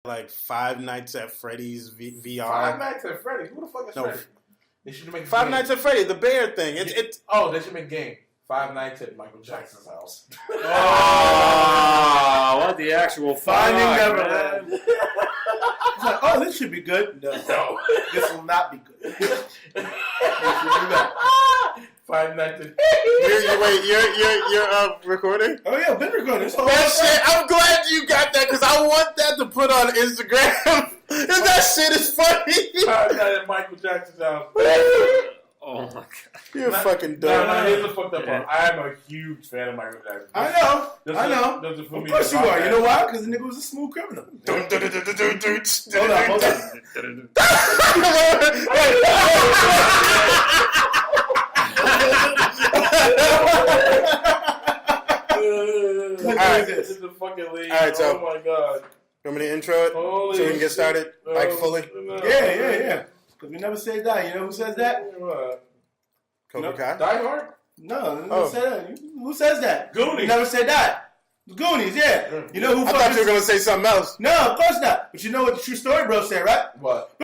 like Five Nights at Freddy's VR. Five Nights at Freddy's? Who the fuck is Freddy? They should make Five Nights at Freddy, the bear thing. Oh, they should make a game. Five Nights at Michael Jackson's house. Oh, what the actual Finding Neverland. It's like, oh, this should be good. No, this will not be good. Five Nights at You're recording? Oh yeah, been recording. That shit, I'm glad you got that because I want that to put on Instagram. That shit is funny. Five Nights at Michael Jackson's house. Oh my god. You're fucking dumb. No, here's the fucked up part. I am a huge fan of Michael Jackson. I know. Of course you are. You know why? Because the nigga was a smooth criminal. Hold Alright. This is the fucking league. Alright, so, oh my god. You want me to intro it Holy so we can get started fully? Yeah. Because we never say die. You know who says that? Cobra Kai? Die Hard? No, say that. Who says that? Goonies. We never say that. The Goonies, yeah. You know who? I thought you were going to say something else. No, of course not. But you know what the true story bro said, right? What?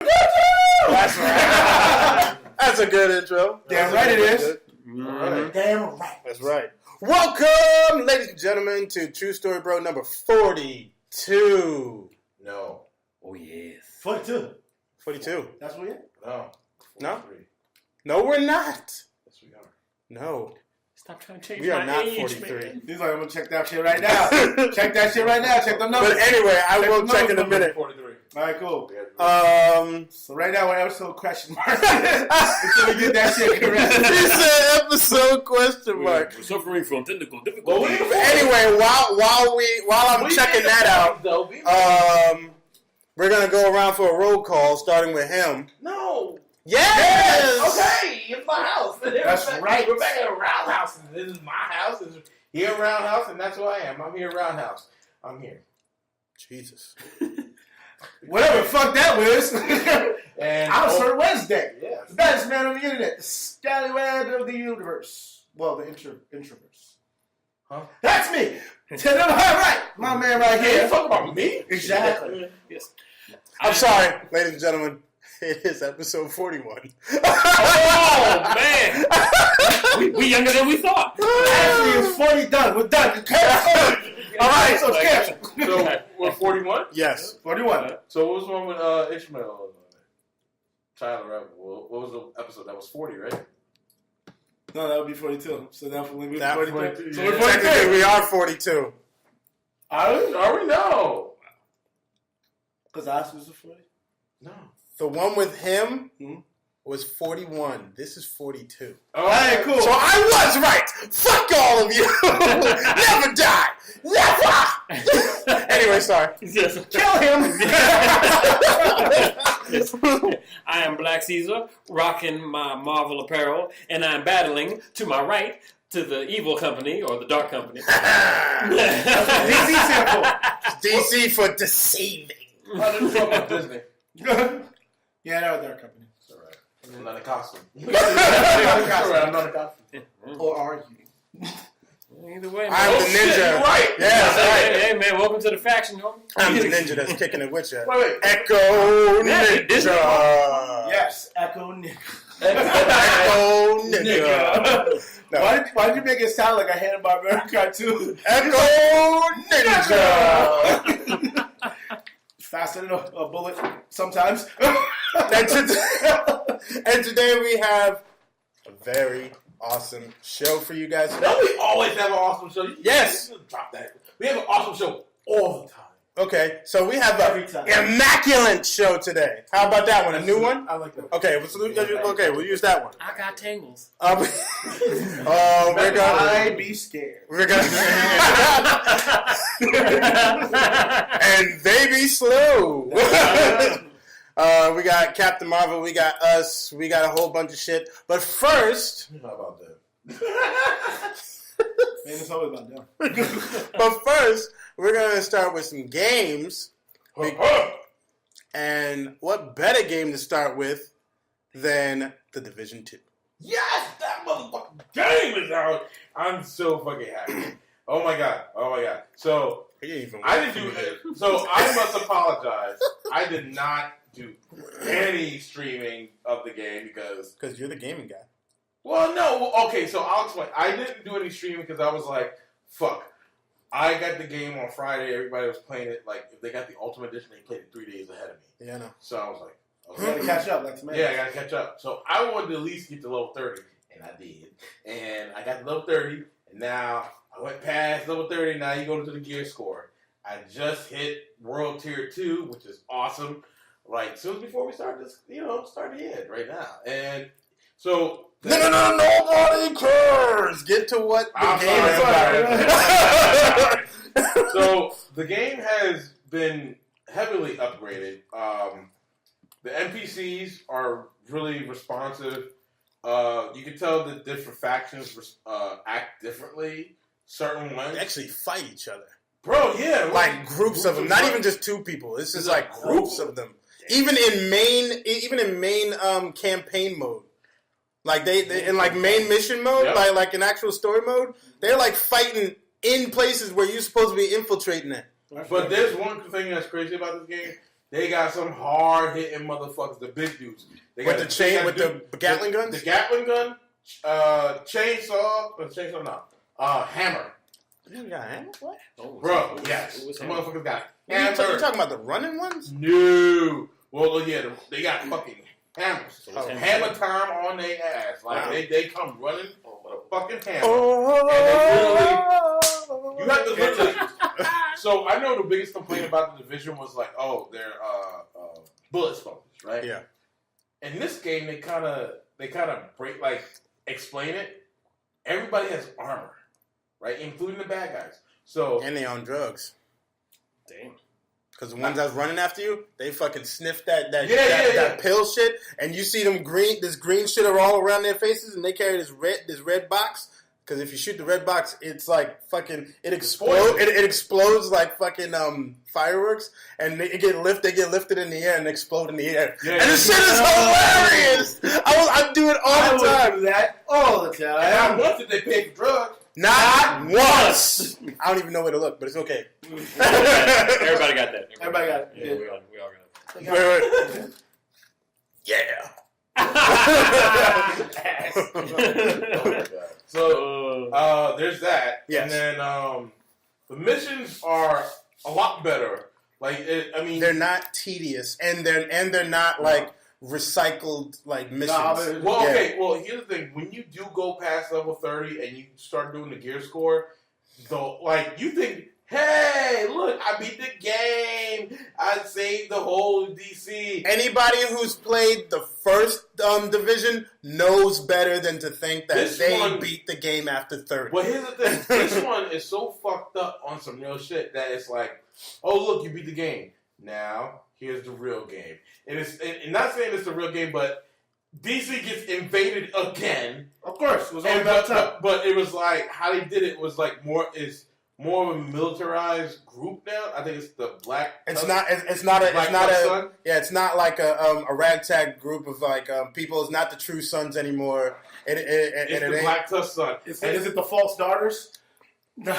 That's right. That's a good intro. Damn right it is. Mm-hmm. Damn right. That's right. Welcome, ladies and gentlemen, to True Story Bro number 42. No. Oh yes. 42. 42. That's what we at? No. No? 43. No, we're not. Yes, we are. No. Stop trying to change We are my not age, 43. man. He's like, I'm going to check that shit right now. Check that shit right now. Check the numbers. But anyway, I Check will the check in a numbers. minute. 43. All right, cool. So So right now we're episode question mark. Until we get that shit correct. he said episode question mark. We're suffering from technical Well, difficulties. Anyway, while I'm checking that out, we're gonna go around for a roll call, starting with him. No. Yes. Okay, it's my house. That's right. We're back at a roundhouse. This is my house. This is here roundhouse, and that's who I am. I'm here roundhouse. I'm here. Jesus. Whatever the fuck that was. And I'm Sir Wednesday. Yeah. The baddest man on the internet. The scallywag of the universe. Well, the introverse. Huh? That's me. Tell them how right. My man right Hey, here. you talking about me? Exactly. Yes. I'm sorry, ladies and gentlemen. It is episode 41. Oh man. we younger than we thought. Actually, it's 40 done. We're done. All right, so it's canceled. So we're 41. Yes. 41. So what was wrong with Ishmael? Tyler, right? What was the episode? That was 40, right? No, that would be 42. So definitely we're That 42. 42, So yeah. we're 43. Technically, we are 42. Are we? No. Because Oscar was a 40. No. The one with him was 41. This is 42. All right, cool. So I was right. Fuck all of you. Never die. Never. Anyway, sorry. Yes. Kill him. I am Black Caesar, rocking my Marvel apparel, and I'm battling to my right to the evil company or the dark company. DC simple. DC for deceiving. I didn't talk about Disney. Yeah, that was their company. It's all right. I'm not a costume. It's It's all right. I'm not a costume. Or are you? Either way, man. I'm the ninja. You're right. Yeah, that's right. Hey, man, welcome to the faction, homie. I'm the ninja that's kicking it with you. Wait. Echo Man, Disney. Ninja. Yes, Echo Nick. Echo Ninja. No. Why did you make it sound like a Hanna-Barbera cartoon? Echo Ninja. Faster than a bullet sometimes. And today we have a very awesome show for you guys. Don't we always have an awesome show? Yes. Drop that. We have an awesome show all the time. Okay, so we have Every an time. immaculate show today. How about that one? A new one? I like that. Okay, we'll use that one. I got tangles. We're I'd be scared. gonna and they be slow. We got Captain Marvel, we got us, we got a whole bunch of shit. But first, How about that? Man, it's always about them. But first, we're going to start with some games. And what better game to start with than The Division 2? Yes, that motherfucking game is out. I'm so fucking happy. Oh my god. So I didn't do it. So I must apologize. I did not do any streaming of the game because you're the gaming guy. Well, no. Okay, so I'll explain. I didn't do any streaming because I was like, fuck. I got the game on Friday. Everybody was playing it. Like, if they got the Ultimate Edition, they played it 3 days ahead of me. Yeah, I know. So I was like, You gotta catch up, like yeah, I gotta catch up. So I wanted to at least get to level 30, and I did. And I got to level 30, and now I went past level 30. Now you go to the gear score. I just hit World Tier 2, which is awesome. Like, soon before we start this, start the end right now. And so. Nobody cares. Get to what the game is about. So the game has been heavily upgraded. The NPCs are really responsive. You can tell that different factions act differently. Certain ones They actually fight each other. Bro, yeah, like groups of them. Not even just two people. It's just like groups of them. Even in main campaign mode. Like they in like main mission mode, like in actual story mode, they're like fighting in places where you're supposed to be infiltrating it. But there's one thing that's crazy about this game. They got some hard hitting motherfuckers, the big dudes. They got with the Gatling guns? The Gatling gun, chainsaw, hammer. You got a hammer? What? Bro, yes. The motherfuckers got hammer. You talking about the running ones? No. Well, yeah, they got fucking hammers. Hammer time on their ass. Like, they come running with a fucking hammer. And you have to literally... So, I know the biggest complaint about the Division was like, they're bullet sponges, right? Yeah. In this game, they kind of break, explain it. Everybody has armor, right? Including the bad guys. So... And they on drugs. Damn. Because the ones that's running after you, they fucking sniff that pill shit, and you see them this green shit are all around their faces, and they carry this red box. Because if you shoot the red box, it's like fucking it explodes. It explodes like fucking fireworks, and they get lifted in the air and explode in the air. Yeah, and this shit is hilarious. I do it all the time. I do that all the time. And I once did they pay for drugs. Not once. I don't even know where to look, but it's okay. Everybody got that. Everybody got it. Yeah, we all got it. Wait. Yeah. So there's that. Yes. And then the missions are a lot better. They're not tedious, and they're not like recycled like missions. Well, okay. Well, here's the thing: when you do go past level 30 and you start doing the gear score, you think, hey, look, I beat the game. I saved the whole DC. Anybody who's played the first Division knows better than to think that they beat the game after 30. Well, here's the thing. This one is so fucked up on some real shit that it's like, oh, look, you beat the game. Now, here's the real game. And not saying it's the real game, but DC gets invaded again. Of course. It was all about time. But it was like, how they did it was like more of a militarized group now. I think it's the Black. It's not like a ragtag group of like people. It's not the true sons anymore. It's the Black Tusk Sun. Is it the false daughters? No.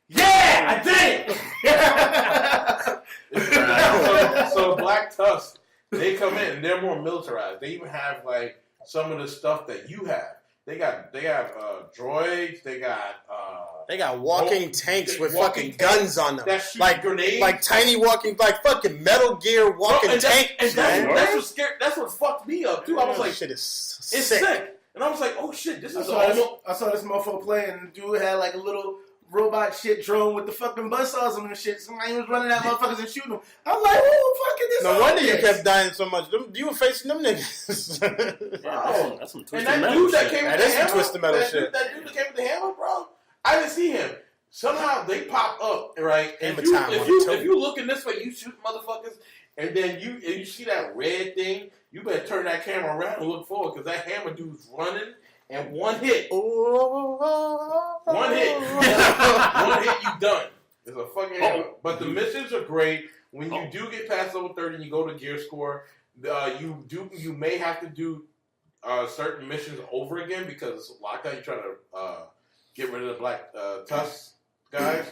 Yeah, I did. So Black Tusk, they come in and they're more militarized. They even have like some of the stuff that you have. They have droids. They got walking tanks with fucking guns on them. That shoot like grenades. Like tiny walking, like fucking Metal Gear walking tanks. That's what fucked me up too. I was like, shit is it's sick. And I was like, oh shit, this is awesome. I saw this motherfucker playing, and dude had like a little robot shit drone with the fucking buzzsaws and shit. Somebody was running at motherfuckers and shooting them. I'm like, who the fuck is this? No wonder you kept dying so much. You were facing them niggas. That's some twisted and that metal dude that shit. came with the hammer, twisted metal shit. That dude that came with the hammer, bro. I didn't see him. Somehow they pop up, right? If you looking this way, you shoot motherfuckers, and then you see that red thing. You better turn that camera around and look forward because that hammer dude's running, and one hit, you done. It's a fucking hammer. But the missions are great. When you do get past level 30 and you go to gear score, you may have to do certain missions over again because lockdown. You're trying to get rid of the black tusk guys.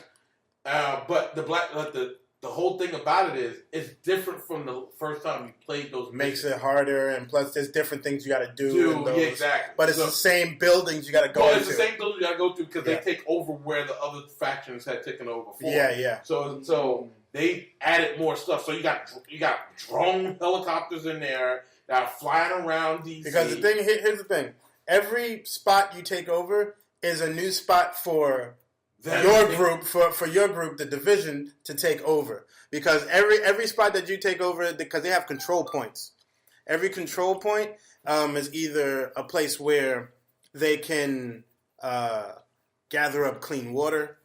But the whole thing about it is it's different from the first time you played those missions. Makes it harder, and plus there's different things you got to do. Yeah, exactly. But it's the same buildings you got to go into. It's the same buildings you got to go to because they take over where the other factions had taken over before. Yeah. So they added more stuff. So you got drone helicopters in there that are flying around DC. Because here's the thing: every spot you take over is a new spot for your group, for your group, the division, to take over. Because every spot that you take over, because they have control points. Every control point is either a place where they can gather up clean water,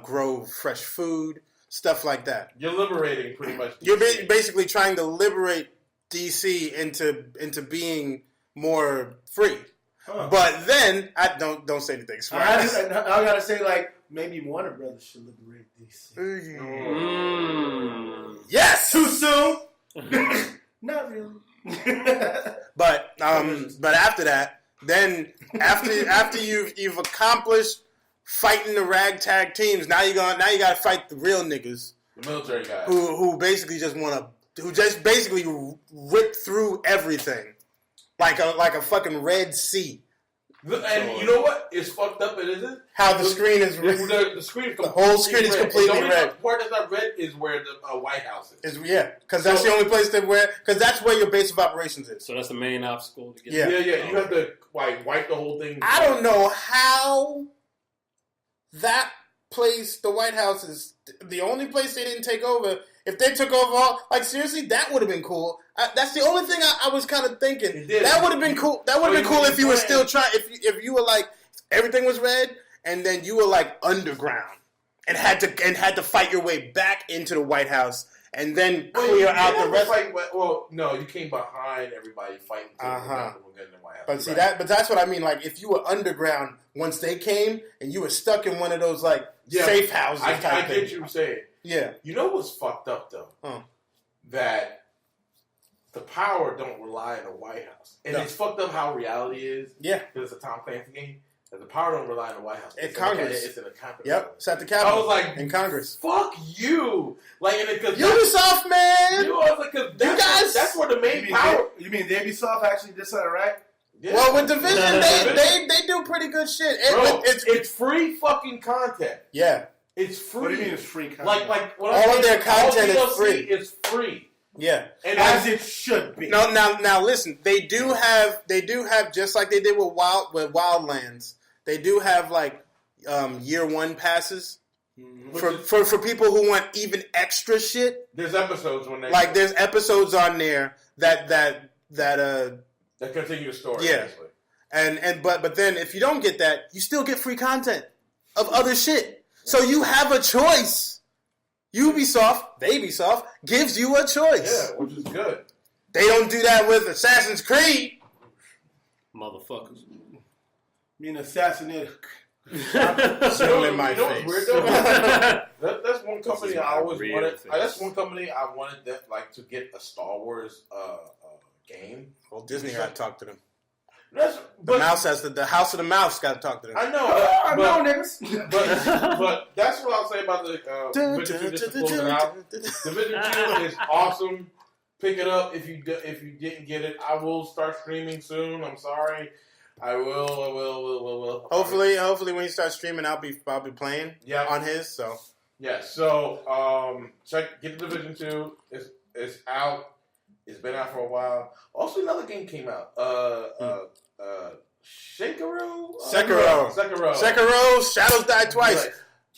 grow fresh food, stuff like that. You're liberating pretty much DC. You're basically trying to liberate DC into being more free. Huh. But then don't say anything smart. I gotta say, like, maybe Warner Brothers should liberate DC. Yes, too soon. Not really. But after that, then after you've accomplished fighting the ragtag teams, now you got to fight the real niggas, the military guys, who basically just rip through everything like a fucking Red Sea. And you know what? It's fucked up. It isn't. How the screen is red. The screen is the whole screen is completely red. The part that's not red is where the White House is. Because that's the only place because that's where your base of operations is. So that's the main obstacle to get. Yeah. You have to wipe the whole thing. I don't know how that place, the White House, is the only place they didn't take over. If they took over all, seriously, that would have been cool. That's the only thing I was kind of thinking. That would have been cool. That would have been cool if you were still trying. If you were everything was red, and then you were underground and had to fight your way back into the White House, and then clear out the rest. No, you came behind everybody fighting. But see but that's what I mean. If you were underground once they came, and you were stuck in one of those safe houses. I get what you're saying. Yeah. You know what's fucked up though? That the power don't rely on the White House, and it's fucked up how reality is. Yeah. Because it's a Tom Clancy game. That the power don't rely on the White House. It's Congress. It's in the Capitol. Yep. It's at the Capitol. I was in Congress. Fuck you. Ubisoft, man. That's where the main power. You mean Ubisoft actually did something right? Yeah. Well, with Division, they do pretty good shit. It's free fucking content. Yeah. It's free. What do you mean it's free content? All of their content is free. It's free. Yeah. And as it should be. No, now listen. They do have just like they did with Wildlands. They do have year one passes for people who want even extra shit. There's episodes when they there's episodes on there that continue the story. Yeah. And but then if you don't get that, you still get free content of other shit. So you have a choice. Ubisoft gives you a choice. Yeah, which is good. They don't do that with Assassin's Creed. Motherfuckers. Being assassinated. In my face. Weird though? That's one company I always wanted. That's one company I wanted to get a Star Wars game. Well, Disney got to talk to them. The House of the Mouse got to talk to them. I know, niggas. But that's what I'll say about the Division 2. Just to close it out, Division 2 is awesome. Pick it up if you didn't get it. I will start streaming soon. I'm sorry. I will. Hopefully when you start streaming, I'll be playing on his. So yeah. So get the Division 2. It's out. It's been out for a while. Also, another game came out. Sekiro. Shadows Die Twice.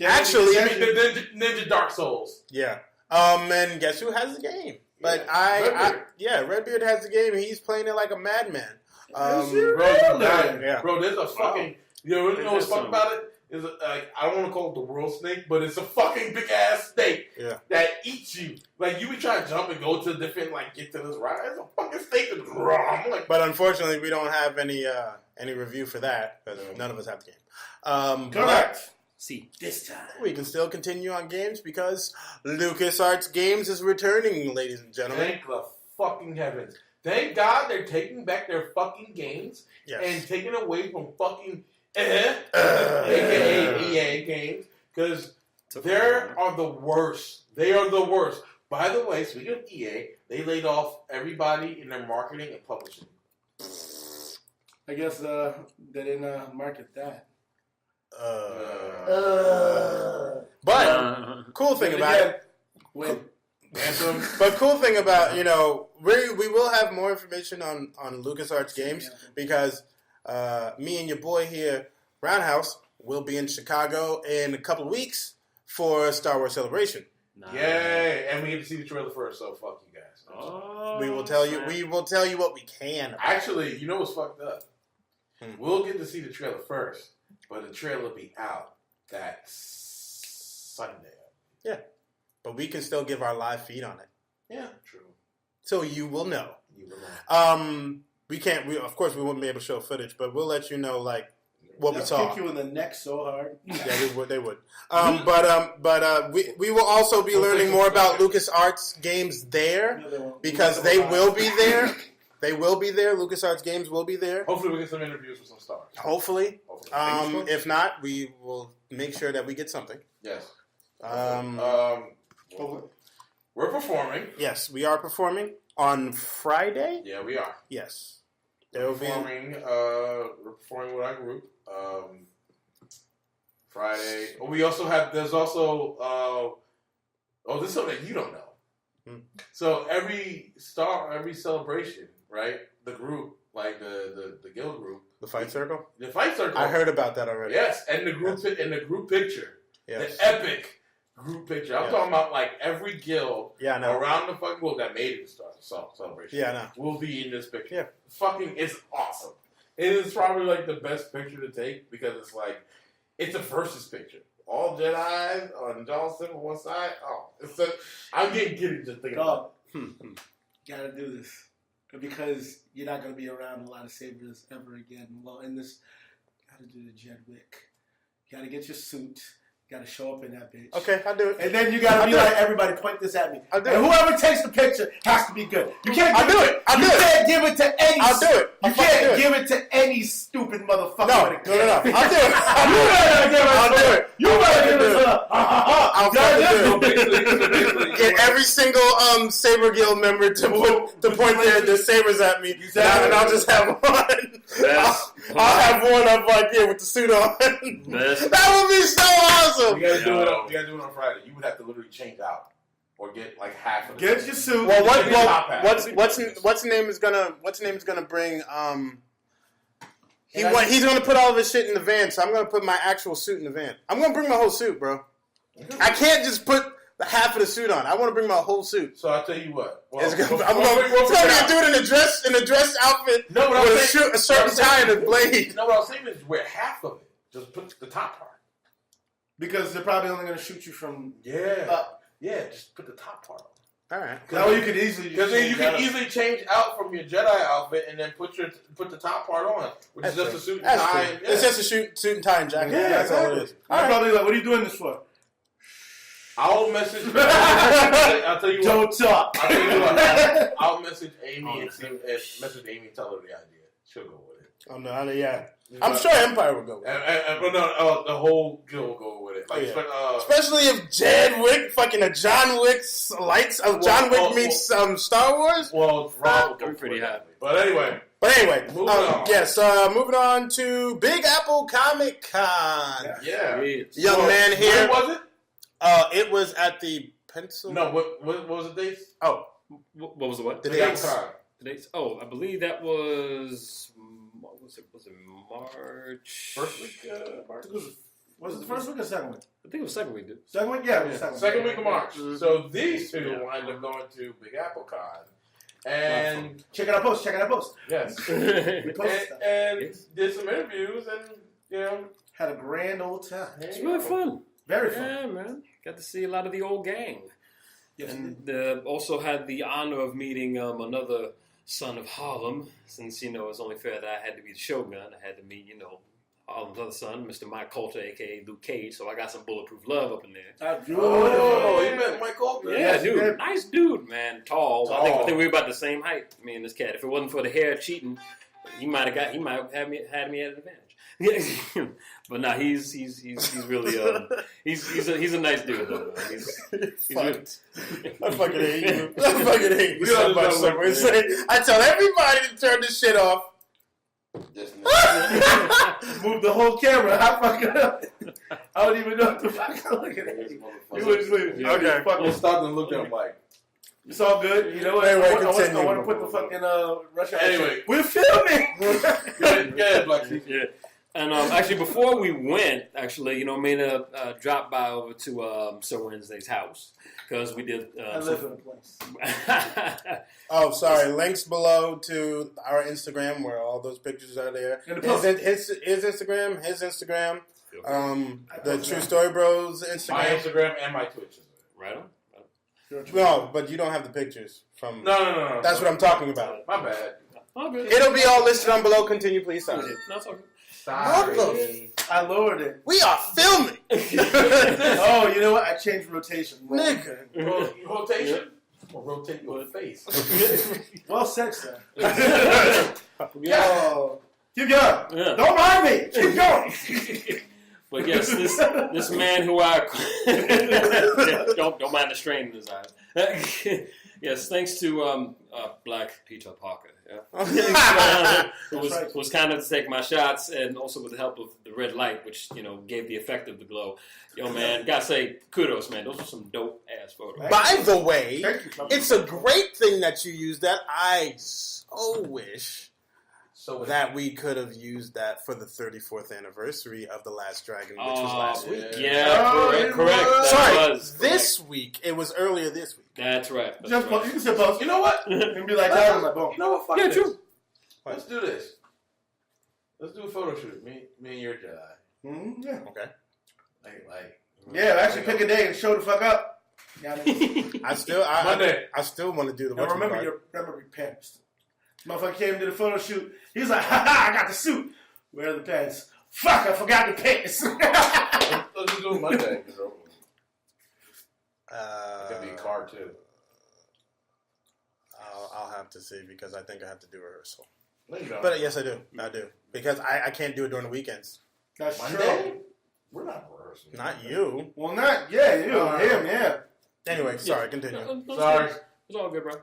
Actually, Ninja Dark Souls. Yeah. And guess who has the game? But Redbeard has the game, and he's playing it like a madman. Bro, there's a fucking. You know what's fucked about it? Is I don't want to call it the world snake, but it's a fucking big ass snake that eats you. You be trying to jump and go to different get to this ride. It's a fucking snake that's wrong. But unfortunately, we don't have any review for that. But none of us have the game. Correct. See, This time. We can still continue on games because LucasArts Games is returning, ladies and gentlemen. Thank the fucking heavens. Thank God they're taking back their fucking games and taking away from fucking aka EA games, because they are the worst. They are the worst. By the way, speaking of EA, they laid off everybody in their marketing and publishing. I guess they didn't market that. But cool thing about it. But cool thing about, we will have more information on LucasArts Games because me and your boy here, Roundhouse, will be in Chicago in a couple of weeks for Star Wars Celebration. Nice. Yay! And we get to see the trailer first, so fuck you guys. We will tell you. We will tell you what we can. Actually, you know what's fucked up? We'll get to see the trailer first, but the trailer will be out that Sunday. Yeah, but we can still give our live feed on it. Yeah, true. So you will know. We can't. Of course, we won't be able to show footage, but we'll let you know what we saw. Kick you in the neck so hard. Yeah, they would. But we will also be learning more about LucasArts Games there because they will be there. They will be there. LucasArts Games will be there. Hopefully, we get some interviews with some stars. Hopefully. If not, we will make sure that we get something. Yes. We're performing. Yes, we are performing on Friday. Yeah, we are. Yes. We're performing with our group. Friday. We also have. There's also. This is something that you don't know. So every celebration, right? The group, like the guild group, the fight circle. I heard about that already. Yes, and the group the group picture, the epic group picture. I'm talking about every guild around the fucking world that made it to Star Celebration. Yeah, I know. Will be in this picture. Yeah, fucking, it's awesome. It is probably the best picture to take because it's a versus picture. All Jedi on Johnson on one side. I'm getting giddy just thinking about it. Gotta do this. Because you're not gonna be around a lot of sabers ever again. Well, in this, gotta do the Jedwick. You gotta get your suit. You gotta show up in that bitch. Okay, I'll do it. And then you gotta be everybody point this at me. I'll do and it. whoever takes the picture has to be good. You can't I'll do it. You can't give it to any. I'll do it. You can't give it to any stupid motherfucker. No. I'll do it. You better give it to her. I'll get every single Saber Guild member to point their sabers at me, and I'll just have one. I'll have one up with the suit on. That would be so awesome. You gotta do it on Friday. You would have to literally change out or get half of it. Get your suit. Well, what's name is gonna bring he's gonna put all of his shit in the van, so I'm gonna put my actual suit in the van. I'm gonna bring my whole suit, bro. I can't just put the half of the suit on. I want to bring my whole suit. So I'll tell you what. Well, it's gonna be a dude in a dress outfit with a shirt and tie and a blade. No, what I was saying is wear half of it. Just put the top part. Because they're probably only going to shoot you from up. Yeah, just put the top part on. All right. That way you could easily easily change out from your Jedi outfit and then put the top part on, which is just a suit and tie. It's just a suit and tie and jacket. Yeah, that's all it is. I'm probably what are you doing this for? I'll message. I'll tell you what. Don't talk. I'll tell you what. I'll message Amy and tell her the idea. She'll go with it. Oh no, yeah. I'm sure Empire will go with it. The whole guild will go with it. Especially if fucking a John Wick meets Star Wars. Well, Rob will go pretty happy. But anyway. Moving on. Yes, moving on to Big Apple Comic Con. Yeah. Young man here. Where was it? It was at the Pencil. No, what was the date? Oh, what was the what? The dates. The dates. Oh, I believe that was. What was it? Was it March? First week. March. Was it the first week or second week? I think it was second week. Second week, yeah. Second week of March. Mm-hmm. So these two wind up going to Big Apple Con. And check out our post. Yes. and did some interviews and had a grand old time. It's really fun. Very fun. Yeah, man. Got to see a lot of the old gang. Yes, and also had the honor of meeting another son of Harlem, since, it's only fair that I had to be the Shogun. I had to meet, Harlem's other son, Mr. Mike Coulter, a.k.a. Luke Cage, so I got some bulletproof love up in there. You met Mike Coulter? Yeah, dude. Nice dude, man. Tall. I think we were about the same height, me and this cat. If it wasn't for the hair cheating, he might have had me at an advantage. But nah, he's really he's a nice dude though. He's really, I fucking hate you. I fucking hate you so much. I tell everybody to turn this shit off. Move the whole camera. I don't even know what the fuck I'm looking at. You wouldn't leave. Okay. Fucking stopped and looked at him like, it's all good. You know what? Anyway, I want to put the fucking Russia. Anyway, we're filming. Good, Black Caesar. yeah. And actually, before we went, made a drop by over to Sir Wednesday's house because we did. I live in a place. Oh, sorry. Links below to our Instagram where all those pictures are there. His Instagram, the True Story Bros Instagram. My Instagram and my Twitch. Right on. No, but you don't have the pictures from. No. That's what I'm talking about. My bad. Oh, good. It'll be all listed on below. Continue, please. Sorry. No, it's all good. Sorry. I lowered it. We are filming. Oh, you know what? I changed rotation. Nigga. Rotation? Or rotate your face. Well said, sir. Yo. Keep going. Yeah. Don't mind me. Keep going. But yes, this man who don't mind the strain in his eyes. Yes, thanks to Black Peter Parker. Yeah, was kind enough to take my shots, and also with the help of the red light, which gave the effect of the glow. Yo, man, gotta say kudos, man. Those were some dope ass photos. By the way, it's a great thing that you used that. I so wish that we could have used that for the 34th anniversary of The Last Dragon, which was last week. Yeah, correct. Sorry, this week. It was earlier this week. That's right. You can say post. You know what? And be like, that on my bone. You know what? Fuck this. True. Let's do this. Let's do a photo shoot. Me and your Jedi. Mm-hmm. Yeah. Okay. Actually pick a day and show the fuck up. I still want to do the. Now remember your pants. Motherfucker came to the photo shoot. He's like, I got the suit. Where are the pants? Fuck, I forgot the pants. Let's do it Monday. It could be a car too. I'll have to see because I think I have to do rehearsal. No, you don't. But yes, I do. Because I can't do it during the weekekends. That's Monday? true. We're not rehearsing. Not you. Well, not you. Him, yeah. Anyway, sorry. Continue. Sorry. It's all good, bro.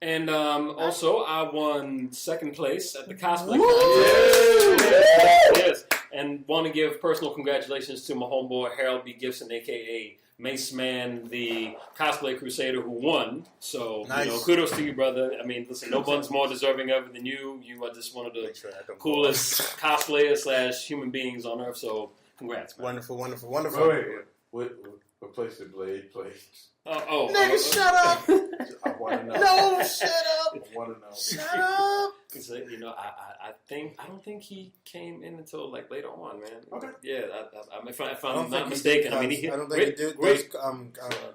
And also, I won second place at the cosplay contest. Yes, and want to give personal congratulations to my homeboy Harold B. Gibson, a.k.a. Mace Man, the cosplay crusader who won. So, nice. Kudos to you, brother. I mean, listen, no one's more deserving of it than you. You are just one of the coolest cosplayers / human beings on Earth. So, congrats, man. Wonderful. What place did Blade play? Nigga, shut up! I want to know. No, shut up! I want to know. Shut up! So, I don't think he came in until like later on, man. Okay. Yeah, if I'm not mistaken, I don't think he did those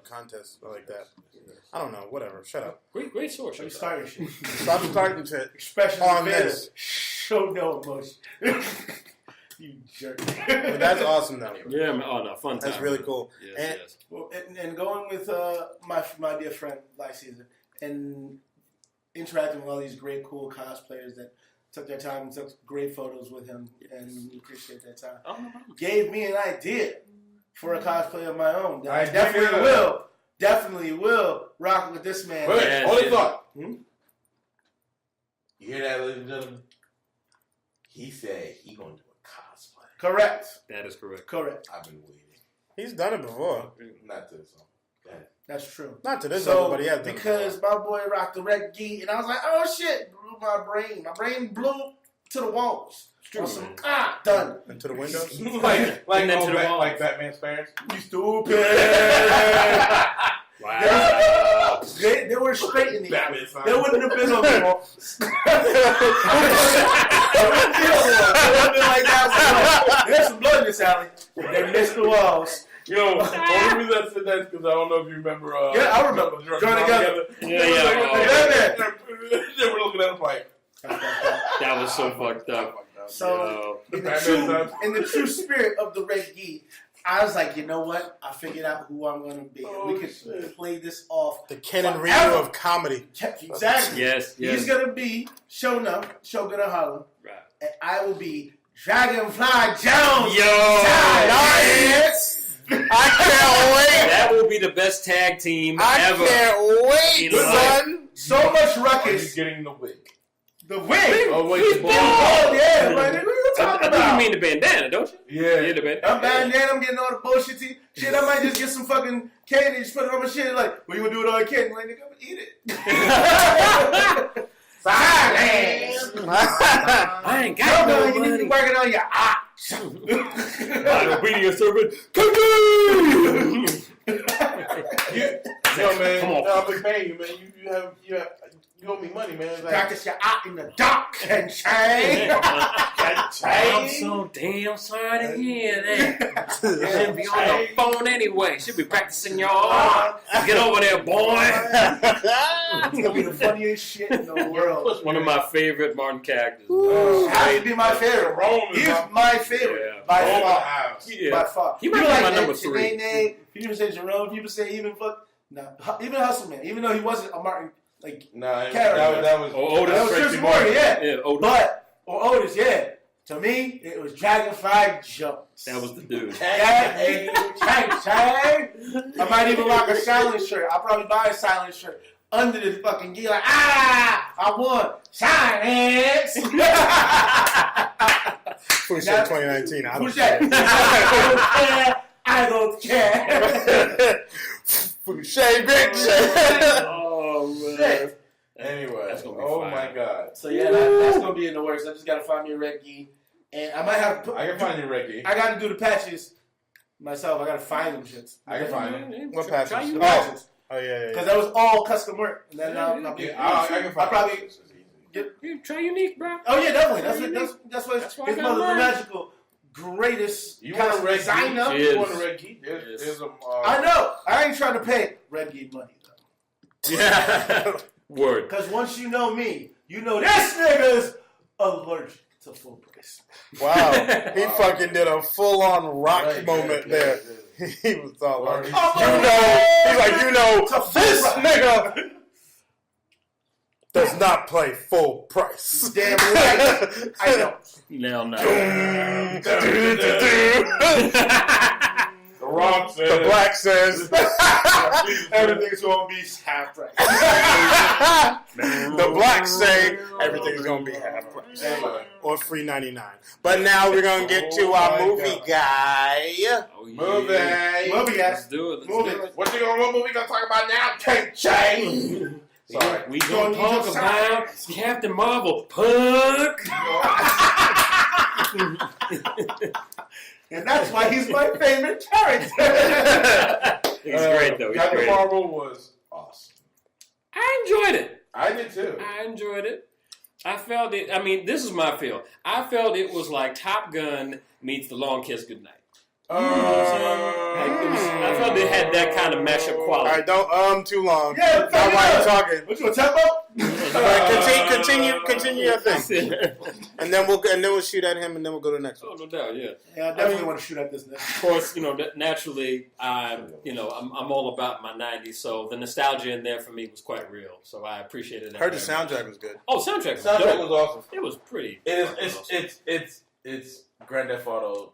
contests like that. I don't know. Whatever. Shut up. Great source. Stop starting shit. Expressions on this. Show no emotion. You jerk. But that's awesome, though. Yeah, man. Oh, no, fun time. That's really cool. Yes. Well, and going with my dear friend, Black Caesar, and interacting with all these great, cool cosplayers that took their time and took great photos with him, and we appreciate that time. Gave me an idea for a cosplay of my own that I definitely will rock with this man. Wait, only thought. You hear that, ladies and gentlemen? He said he gonna do a cosplay. Correct. That is correct. Correct. I've been waiting. He's done it before. Not to this one. That's true. Not to this level, but he has done because my boy rocked the red gi, and I was like, oh shit, blew my brain. My brain blew to the walls. Done. And to the windows? like Batman's parents? You stupid. Wow. They were straight in the alley. They wouldn't have been on the wall. There's some blood in this alley. They missed the walls. Yo, only reason I said that is because I don't know if you remember. Yeah, I remember. Join Together. Yeah. They were looking at us like. That was so fucked up. So, in the true spirit of the Red Gi, I was like, you know what? I figured out who I'm going to be. And we could play this off. The Ken and Ryu of comedy. Exactly. Yes. He's going to be Shogun of Harlem. Right. And I will be Dragonfly Jones. Yo! Nice! I can't wait! That will be the best tag team ever. I can't wait, son! So much ruckus. He's getting the wig. The wig? Oh, wait, the ball. Oh, yeah. Like, what are you talking about? You mean the bandana, don't you? Yeah. The bandana. I'm bandana. I'm getting all the bullshit. Shit, I might just get some fucking candy and just put it on my shit. Like, what you gonna do with all the candy? Like, nigga, I'm gonna eat it. Silence! I ain't got no money. You need to be working on your ox. I'm beating a servant. Yo, man. Come on. I've been paying you, man. You owe me money, man. It's like, Practice your ox in the dark and shine. I'm so damn sorry to hear that. Should be on the phone anyway. Should be practicing your art. Get over there, boy. It's gonna be the funniest shit in the world. One of my favorite Martin characters. Has to be my favorite. He's my favorite by far. Yeah. By far. He might be my number 3. People say Jerome. People say even even Hustleman. Even though he wasn't a Martin character. that was Otis. That was Chris Morgan, yeah. Otis. Otis, yeah. To me, it was Dragonfly Jones. That was the dude. Chang. I might even rock a silent shirt. I'll probably buy a silent shirt under this fucking gear. Like, I won. Silence. Who's that 2019? Who's that? I don't care. Shay, big Shay. Oh, man. Anyway, that's gonna be fire. My God. So yeah, that's gonna be in the works. I just gotta find me a Red Gi, and I might have. I can find you a Red Gi. I gotta do the patches myself. I gotta find them shits. I can find them. What patches? The patches. Oh yeah. Because that was all custom work. And then I can find. probably. Try Unique, bro. Oh yeah, definitely. That's what it's why I it's got one of the mine. magical, greatest. You want a Red designer? Gi? You want a Red Gi? There's I know. I ain't trying to pay Red Gi money though. Yeah. Word. Because once you know me, you know this nigga's allergic to full price. Wow. He fucking did a full-on rock moment there. He was all like, he's like, this nigga does not play full price. Damn right. I know. No. The Rock says. The Black says. Everything's gonna be half price. The Blacks say everything's gonna be half price. Or $3.99. But now we're gonna get to our movie guy. Oh, Movie. Movie guy. Let's do it. What movie gonna talk about now? Sorry. We gonna talk about Captain Marvel, punk. And that's why he's my favorite character. He's great though. Captain Marvel was awesome. I enjoyed it. I did too. I enjoyed it. I felt it. I mean, this is my feel. I felt it was like Top Gun meets The Long Kiss Goodnight. You know what I'm saying? I felt it had that kind of mashup quality. Alright, don't too long. Yeah, Not while you're talking. What you want to talk about? Continue your thing. And then we'll shoot at him and then we'll go to the next one. Oh, no doubt, yeah. Yeah, I definitely want to shoot at this nigga. Of course, naturally, I'm all about my 90s, so the nostalgia in there for me was quite real. So I appreciated that. Heard the soundtrack was good. Oh, soundtrack was awesome. It was pretty. It's Grand Theft Auto.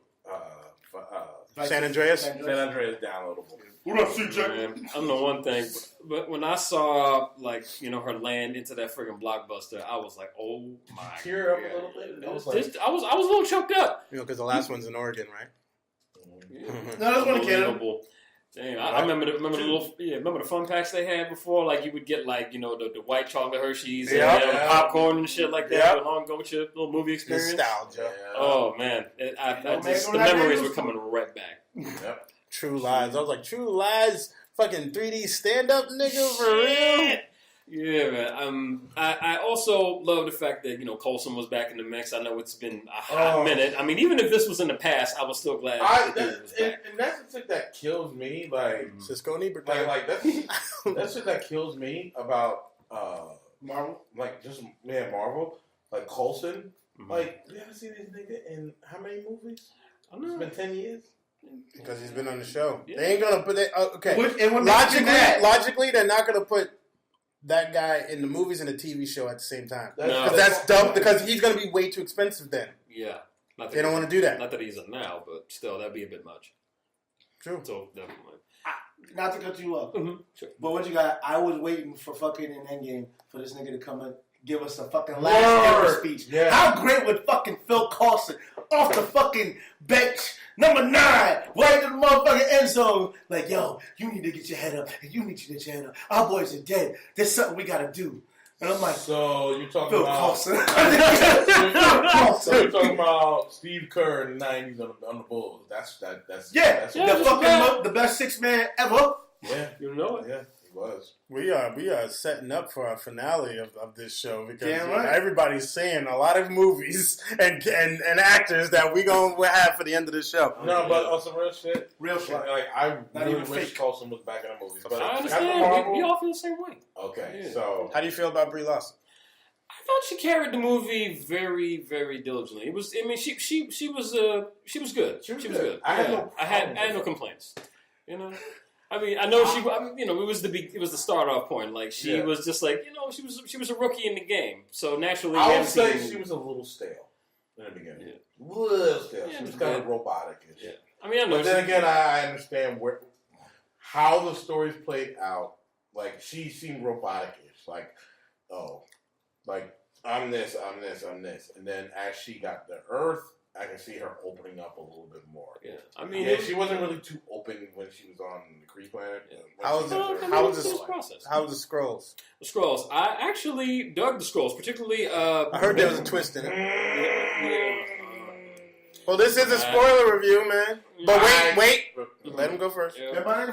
San Andreas downloadable. What up, CJ? I don't know one thing, but when I saw her land into that friggin' blockbuster, I was like, oh my god! Tear up a little bit. I was a little choked up. Because the last one's in Oregon, right? Yeah. No, that's one in Canada. Damn, I remember the fun packs they had before. Like you would get the white chocolate Hershey's and popcorn and shit like that. Along go with your little movie experience. Nostalgia. Yeah. Oh man, the memories were coming right back. Yep. True Lies. I was like, True Lies, fucking 3D stand up nigga for real. Yeah, man. I also love the fact that Coulson was back in the mix. I know it's been a hot minute. I mean, even if this was in the past, I was still glad. And that's the thing that kills me, like Cisco and Ebert. Like that's shit that kills me about Marvel. Like just Marvel. Like Coulson. Like you haven't seen this nigga in how many movies? I don't know. It's been 10 years. Because he's been on the show. Yeah. They ain't gonna put it. Okay. Logically, they're not gonna put that guy in the movies and the TV show at the same time. Because that's dumb. Because he's gonna be way too expensive then. Yeah. They don't want to do that. Not that he's up now, but still, that'd be a bit much. True. So definitely. Not to cut you off, sure. But what you got? I was waiting for fucking an Endgame for this nigga to come and give us a fucking last speech. Yeah. How great would fucking Phil Coulson off the fucking bench, number 9, right in the motherfucking end zone, like, yo, you need to get your head up, and you need to get your head up. Our boys are dead. There's something we gotta do. And I'm like, so you're talking Phil about Coulson. You're talking about Steve Kerr in the '90s on the Bulls. That's the best 6-man ever. Yeah, you know it. Yeah, he was. We are setting up for our finale of this show because everybody's saying a lot of movies and actors that we gonna have for the end of the show. No, but on some real shit. Like I really wish Coulson was back in the movies. But I understand. We all feel the same way. Okay, yeah. So how do you feel about Brie Larson? I thought she carried the movie very, very diligently. It was. I mean, she was good. She was good. I had no complaints. You know. I mean, I know she. It was the start off point. Like she was just like she was a rookie in the game. So naturally, I would say she was a little stale in the beginning. Yeah. A little stale. She was kind of robotic-ish. Yeah. I mean, I know. But then again, I understand how the stories played out. Like she seemed robotic-ish. Like, like I'm this, and then as she got the Earth, I can see her opening up a little bit more. Yeah, I mean, she wasn't really too open when she was on the Kree planet. Yeah. How was the Skrulls? The Skrulls. I actually dug the Skrulls, particularly. I heard there was a twist in it. Well, this is a spoiler review, man. But wait. Let him go first. Yeah. I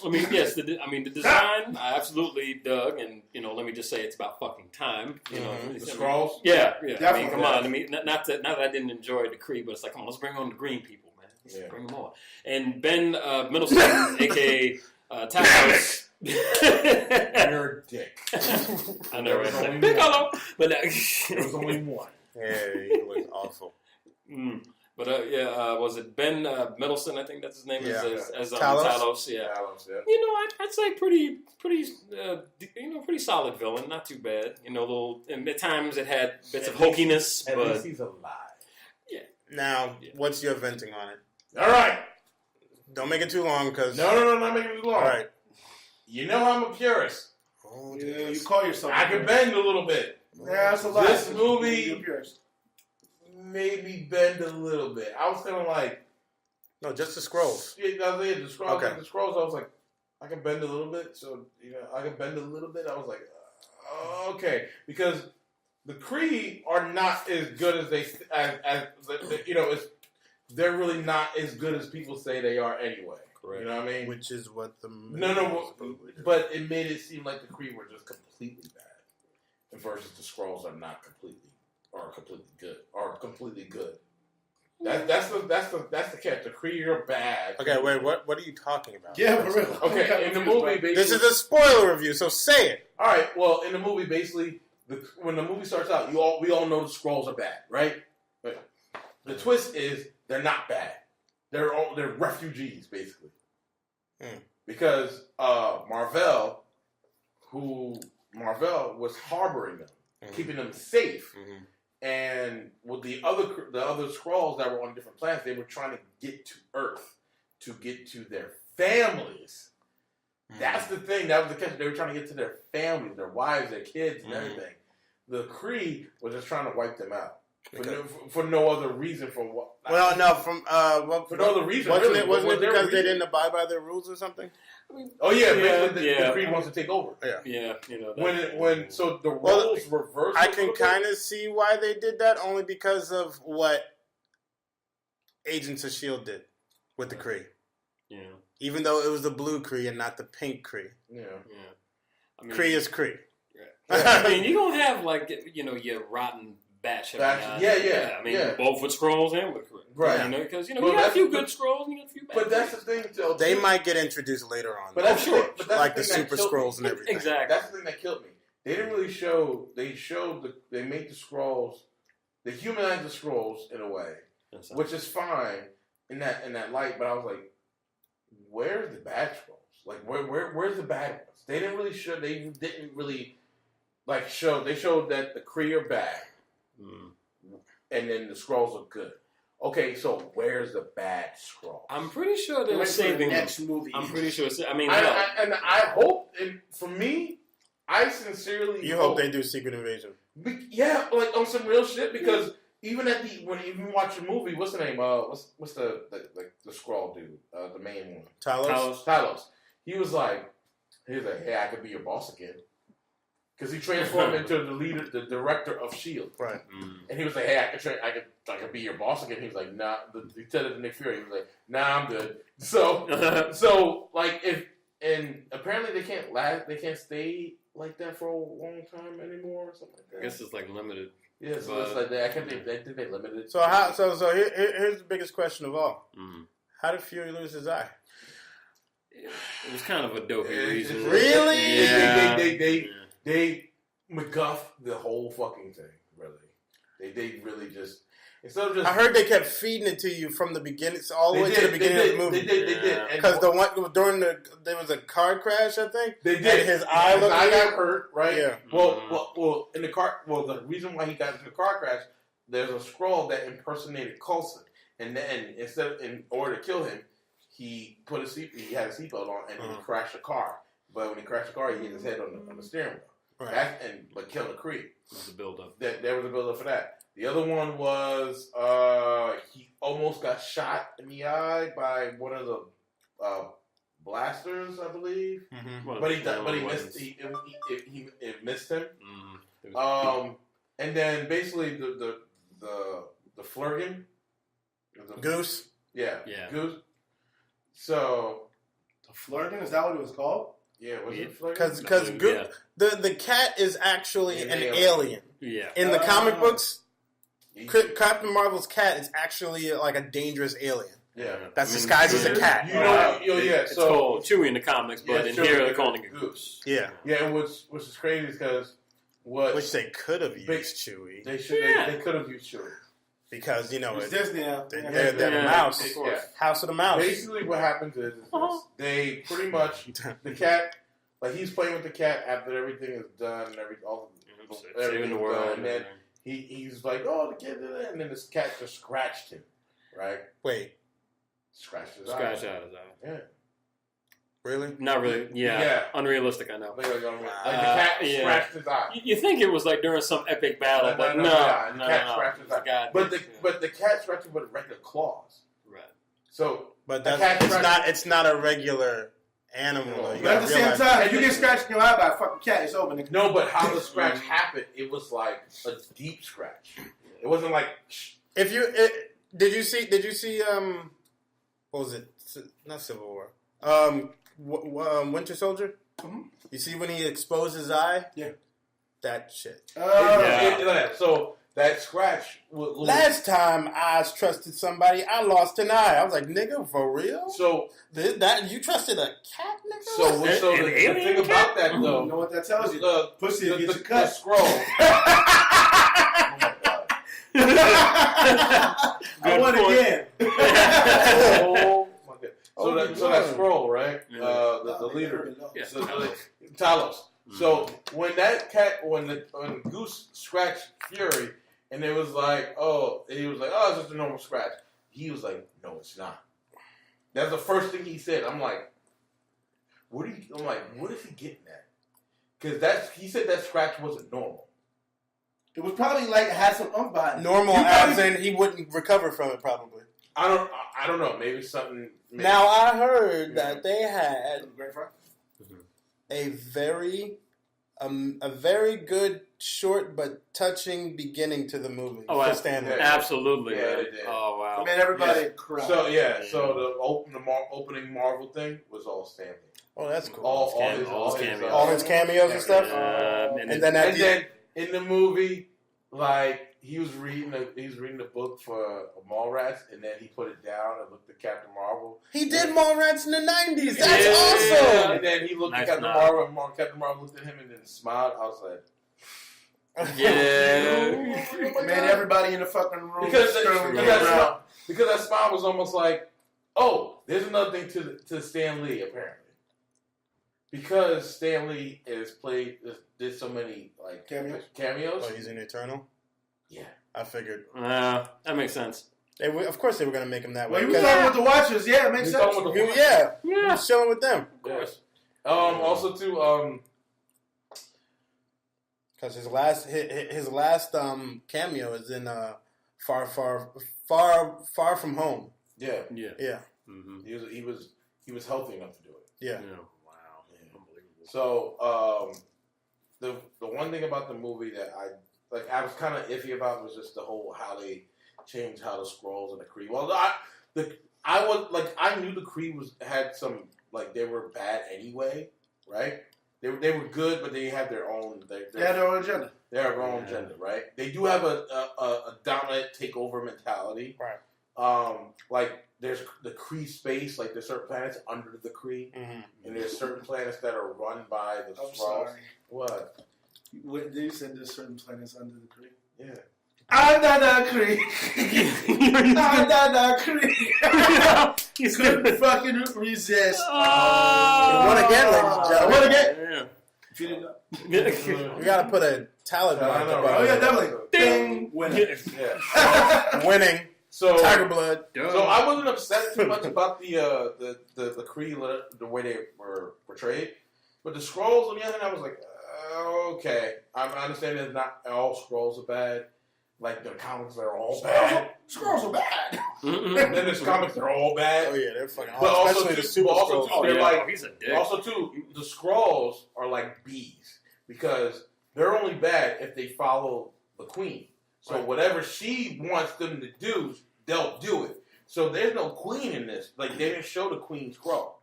mean, yes. The design I absolutely dug, and let me just say it's about fucking time. The Skrulls. Yeah. I mean, come on. I mean, not that I didn't enjoy the Kree, but it's like, come on, let's bring on the green people, man. Let's bring them on. And Ben Mendelsohn, aka Talos. You're a dick. I know, right? Big hello, but there was only one. Yeah, he was awful. But was it Ben Mendelsohn? I think that's his name. As Talos. Yeah. Talos, yeah. I'd say pretty solid villain. Not too bad. And at times it had bits of hokiness. At but least he's alive. Yeah. Now, what's your venting on it? All right. Don't make it too long, because no, not making it too long. All right. You know I'm a purist. Oh, yeah, you call yourself. I can bend a little bit. Yeah, that's a lot. This movie made me bend a little bit. I was kind of like, no, just the Skrulls. Yeah, the Skrulls. Okay. The Skrulls. I was like, I can bend a little bit. So I can bend a little bit. I was like, okay, because the Kree are not as good as they're really not as good as people say they are anyway. Correct. You know what I mean? Which is what the but it made it seem like the Kree were just completely bad, versus the Skrulls are not completely good. That's the catch. The Kree are bad. Okay, wait. What are you talking about? Yeah, for real. Okay, in the movie, basically, this is a spoiler review, so say it. All right. Well, in the movie, basically, when the movie starts out, we all know the Skrulls are bad, right? But the twist is they're not bad. They're refugees, basically, because Marvel was harboring them, keeping them safe. And with the other Skrulls that were on different planets, they were trying to get to Earth to get to their families. That's the thing. That was the catch. They were trying to get to their families, their wives, their kids, and everything. The Kree was just trying to wipe them out for no other reason. For no other reason. Wasn't it because they didn't abide by their rules or something? I mean, the Kree wants to take over. Yeah. So the roles reversed. I can kind of see why they did that, only because of what Agents of S.H.I.E.L.D. did with the Kree. Yeah. Even though it was the blue Kree and not the pink Kree. Yeah. I mean, Kree is Kree. I mean, you're going to have, like, your rotten batch. Yeah. I mean, both with Skrulls and with Kree. Right. Because, you got a few good Skrulls and you got a few bad. But that's the thing, though. They might get introduced later on. But that's sure. Like the Super Skrulls and everything. Exactly. That's the thing that killed me. They didn't really show. They made the Skrulls. They humanized the Skrulls in a way, which is fine in that light. But I was like, where's the bad Skrulls? Like, where's the bad ones? They didn't really show. They didn't really show. They showed that the Kree are bad, and then the Skrulls are good. Okay, so where's the bad Skrulls? I'm pretty sure they're saving the next movie. I'm pretty sure. I mean, I hope. And for me, I sincerely hope they do Secret Invasion. Yeah, like on some real shit, because even when you watch the movie, what's the name? What's the Skrull dude? The main one. Talos. He was like, hey, I could be your boss again. Because he transformed into the leader, the director of S.H.I.E.L.D. Right. And he was like, hey, I could be your boss again. He was like, nah. He said it to Nick Fury. He was like, nah, I'm good. So like, and apparently they can't stay like that for a long time anymore or something like that. I guess it's like limited. Yeah, so it's like that. I think they limited it. So here's the biggest question of all. How did Fury lose his eye? It was kind of a dopey reason. Really? Yeah. They McGuff the whole fucking thing, really. They really just, instead of just... I heard they kept feeding it to you from the beginning, all the way to the beginning of the movie. They did. Because there was a car crash, I think. They did. And his eye got hurt, right? Yeah. Well, in the car, the reason why he got into the car crash, there's a Skrull that impersonated Coulson. And then, in order to kill him, he had a seatbelt on, and he crashed the car. But when he crashed the car, he hit his head on the steering wheel. Right. But killed the Kree. That was a build-up. There was a build-up for that. The other one was he almost got shot in the eye by one of the blasters, I believe. Mm-hmm. But he missed. It missed him. And then basically the Flurgan, Goose. Yeah. Goose. So the Flurgan, is that what it was called? Yeah, was it Flurgan? Because the cat is actually an alien. Yeah. In the comic books, Captain Marvel's cat is actually like a dangerous alien. Yeah. That's disguised as a cat. It's called Chewie in the comics, but in here they're calling it a goose. Yeah. Yeah, which is crazy because which they could have used Chewie. They could have used Chewie. Because, it's Disney now. They're the mouse. Yeah. House of the Mouse. Basically what happens is they pretty much, the cat, like he's playing with the cat after everything is done, everything the world, and then he's like, oh, the kid did it, and then this cat just scratched him, right? Wait. Scratched his eye. Scratched out his eye. Yeah. Really? Not really. Yeah. Unrealistic, I know. Like the cat scratched his eye. You think it was like during some epic battle, but no. The cat scratched his eye. But the cat scratched him with regular claws. Right. So, but it's not a regular animal. But at the same time, if you get scratched in your eye by a fucking cat, it's over. No, but how the scratch happened, it was like a deep scratch. It wasn't like... Did you see what was it? Not Civil War. Winter Soldier? Mm-hmm. You see when he exposed his eye? Yeah. That shit. So that scratch... Last time I trusted somebody, I lost an eye. I was like, nigga, for real? So... you trusted a cat, nigga? So the thing about that, though... You know what that tells you? Pussy will get you The cut. Skrull. I won again. Oh my god! So that Skrull, right? The leader, Talos. So when the Goose scratched Fury, and it was like, it's just a normal scratch. He was like, no, it's not. That's the first thing he said. I'm like, what is he getting at? Because he said that scratch wasn't normal. It was probably like it had some by it. Normal as in he wouldn't recover from it, probably. I don't know. Maybe something. Now I heard that they had a very a very good, short but touching beginning to the movie. Oh, for Stan Lee. absolutely. Yeah, it did. Oh, wow. I mean, everybody cried. So the opening Marvel thing was all Stan Lee. Oh, that's cool. All his cameos and stuff. And then in the movie, like he was reading a book for Mallrats, and then he put it down and looked at Captain Marvel. He did Mallrats in the 90s. That's awesome. And then he looked at Captain Marvel, and Captain Marvel looked at him and then smiled. I was like, yeah. Made everybody in the fucking room. Because that smile was almost like, oh, there's another thing to Stan Lee apparently. Because Stan Lee did so many like cameos. Oh, he's in Eternal? Yeah. I figured. That makes sense. Of course they were going to make him that way. Well, he was talking with the Watchers. Yeah, it makes sense. He was chilling with them. Of course. Also, too, because his last cameo is in Far From Home. Yeah. Mm-hmm. He was healthy enough to do it. Yeah. Wow. Yeah. Unbelievable. So the one thing about the movie that I was kind of iffy about was just the whole how they changed how the Skrulls and the Kree. Well, I knew the Kree had some like they were bad anyway, right? They were good, but they had their own. They had their own agenda. They have their own agenda, right? They do have a dominant takeover mentality, right? Like there's the Kree space, like there's certain planets under the Kree, and there's certain planets that are run by the Skrulls. Sorry. What? They said there's certain planets under the Kree. Yeah. Under the Kree. Under the Kree. You couldn't fucking resist. Won again, ladies and gentlemen. Won again. Yeah. If you didn't know. We gotta put a talent mark. Oh yeah, definitely. Ding. Winning. Yeah. Winning. So Tiger Blood. So I wasn't upset too much about the Kree, the way they were portrayed, but the Skrulls on the other hand, I was like, okay, I understand that not all Skrulls are bad. Like the comics are all bad. Skrulls are bad. And then there's comics that are all bad. Oh yeah, they're fucking but awesome. Especially the Super Skrulls. They're like, he's a dick. Also too, the Skrulls are like bees because they're only bad if they follow the Queen. So whatever she wants them to do, they'll do it. So there's no Queen in this. Like they didn't show the Queen Skrull.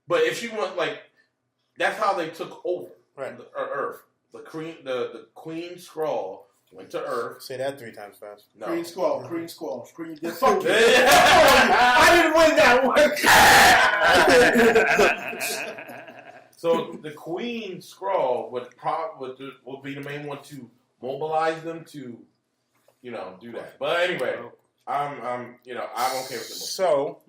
But if she wants, like, that's how they took over Earth. The Queen Skrull went to Earth. Say that 3 times fast. No. Queen Squall. Fuck you. I didn't win that one. So the Queen Skrull would be the main one to mobilize them to, do that. But anyway, I'm okay with the movie. So,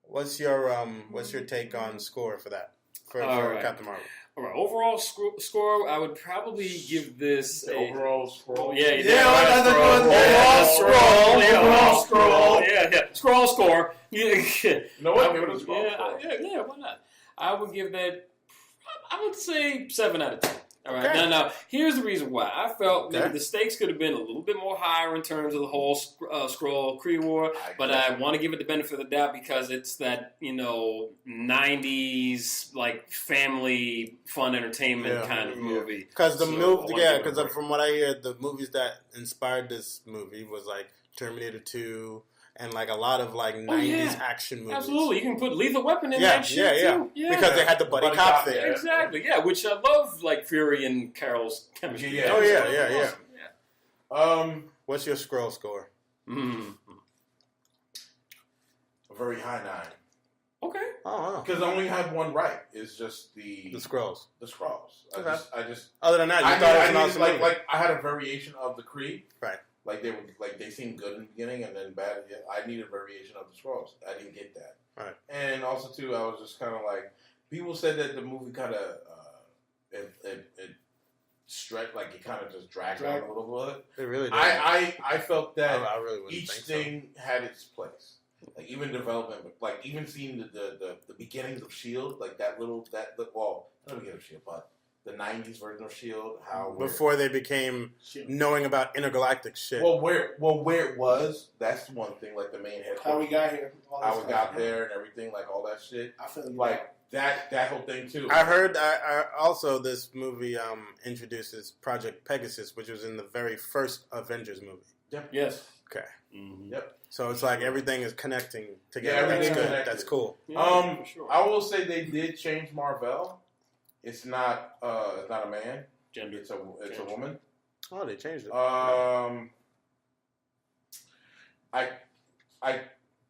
what's your take on score for that for Captain Marvel? All right, overall score, I would probably give this overall score. Overall score. Yeah, scroll score. No, what? Give it a scroll score. Yeah, why not? I would give that, I would say 7 out of 10. All right, now, here's the reason why. I felt maybe the stakes could have been a little bit more higher in terms of the whole Skrull Kree War, but I want to give it the benefit of the doubt because it's that, 90s, like, family fun entertainment kind of movie. Because because from what I hear, the movies that inspired this movie was, like, Terminator 2, and like a lot of like 90s action movies. Absolutely. You can put Lethal Weapon in that shit too. Yeah. Because they had the buddy cop there. Exactly. Yeah, which I love, like Fury and Carol's chemistry. Yeah. Oh yeah. Awesome. What's your Skrull score? A very high 9. Okay. Because I only have one right. It's just the Skrulls. The Skrulls. Okay. I just. Other than that, you thought it was an awesome movie. Like I had a variation of the Kree. Right. Like they seemed good in the beginning and then bad. I needed a variation of the Skrulls. I didn't get that. Right. And also too, I was just kind of like, people said that the movie kind of it stretched, like it kind of just dragged out a little bit. It really did. I felt that I really each thing had its place. Like even development, like even seeing the beginnings of S.H.I.E.L.D., like not the beginning of S.H.I.E.L.D., but the 90s version of S.H.I.E.L.D. Before they became knowing about intergalactic shit. Well, where it was, that's one thing. Like the main headquarters. How we got here. How we got there and everything, like all that shit. I feel like that whole thing too. I heard. I also this movie introduces Project Pegasus, which was in the very first Avengers movie. Yep. Yes. Okay. Mm-hmm. Yep. So it's like everything is connecting together. Yeah, That's good. connected. That's cool. Yeah, for sure. I will say they did change Marvel. It's not a man. Gender. It's a woman. Oh, they changed it. I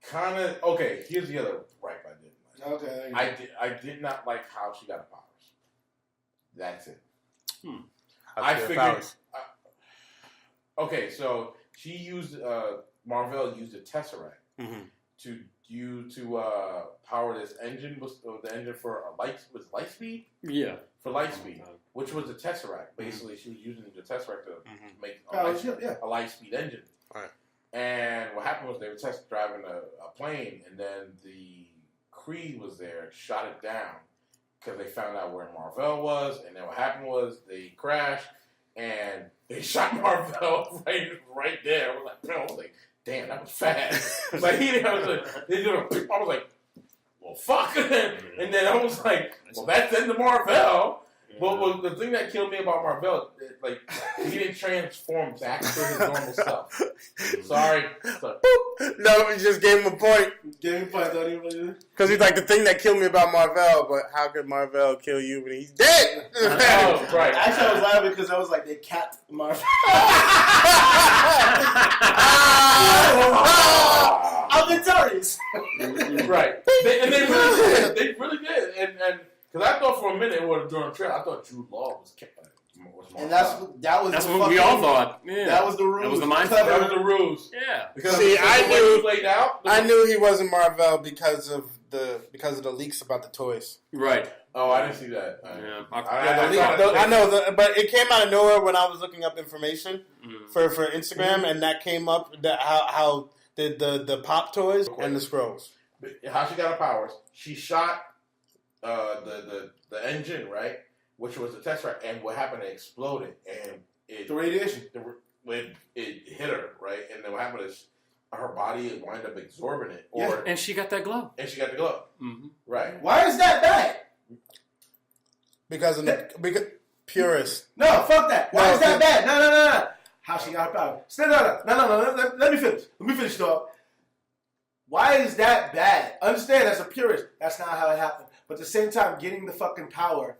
kind of okay. Here's the other gripe I didn't like. Okay. I did not like how she got her powers. That's it. I figured. Okay, so she used Marvel used a tesseract to power this engine. Was the engine for light speed? Yeah, for light speed, which was the tesseract. Basically, she was using the tesseract to make a light speed engine. Right. And what happened was they were test driving a plane, and then the Kree was there, shot it down because they found out where Marvel was, and then what happened was they crashed and they shot Marvel right there. I was like, damn, that was fast. Like I was like, well, fuck. And then I was like, well, that's in the Marvel. But the thing that killed me about Marvel, like, he didn't transform back to his normal stuff. Sorry. No, we just gave him a point. Gave him a point, don't you? Because he's like, the thing that killed me about Marvel, but how could Marvel kill you when he's dead? Oh, right. Actually, I was laughing because I was like, they capped Marvel. I'm victorious. Right. They really did. They really did. And because I thought for a minute during the trailer, I thought Jude Law was and that's what we all thought. Yeah. That was the ruse. That was the mindset. That was the ruse. Yeah. Because see, I knew he wasn't Marvel because of the leaks about the toys. Right. Oh, I didn't see that. I know, but it came out of nowhere when I was looking up information for Instagram, and that came up how the pop toys and the scrolls. How she got her powers? She shot the engine, right, which was the tesseract, and what happened? It exploded, and the radiation. It hit her, right, and then what happened is her body wound up absorbing it, and she got that glow. And she got the glow, right? Why is that bad? Because purist. No, fuck that. Why is that bad? No. How she got her power? No. Let me finish, dog. Why is that bad? Understand, as a purist, that's not how it happened. But at the same time, getting the fucking power.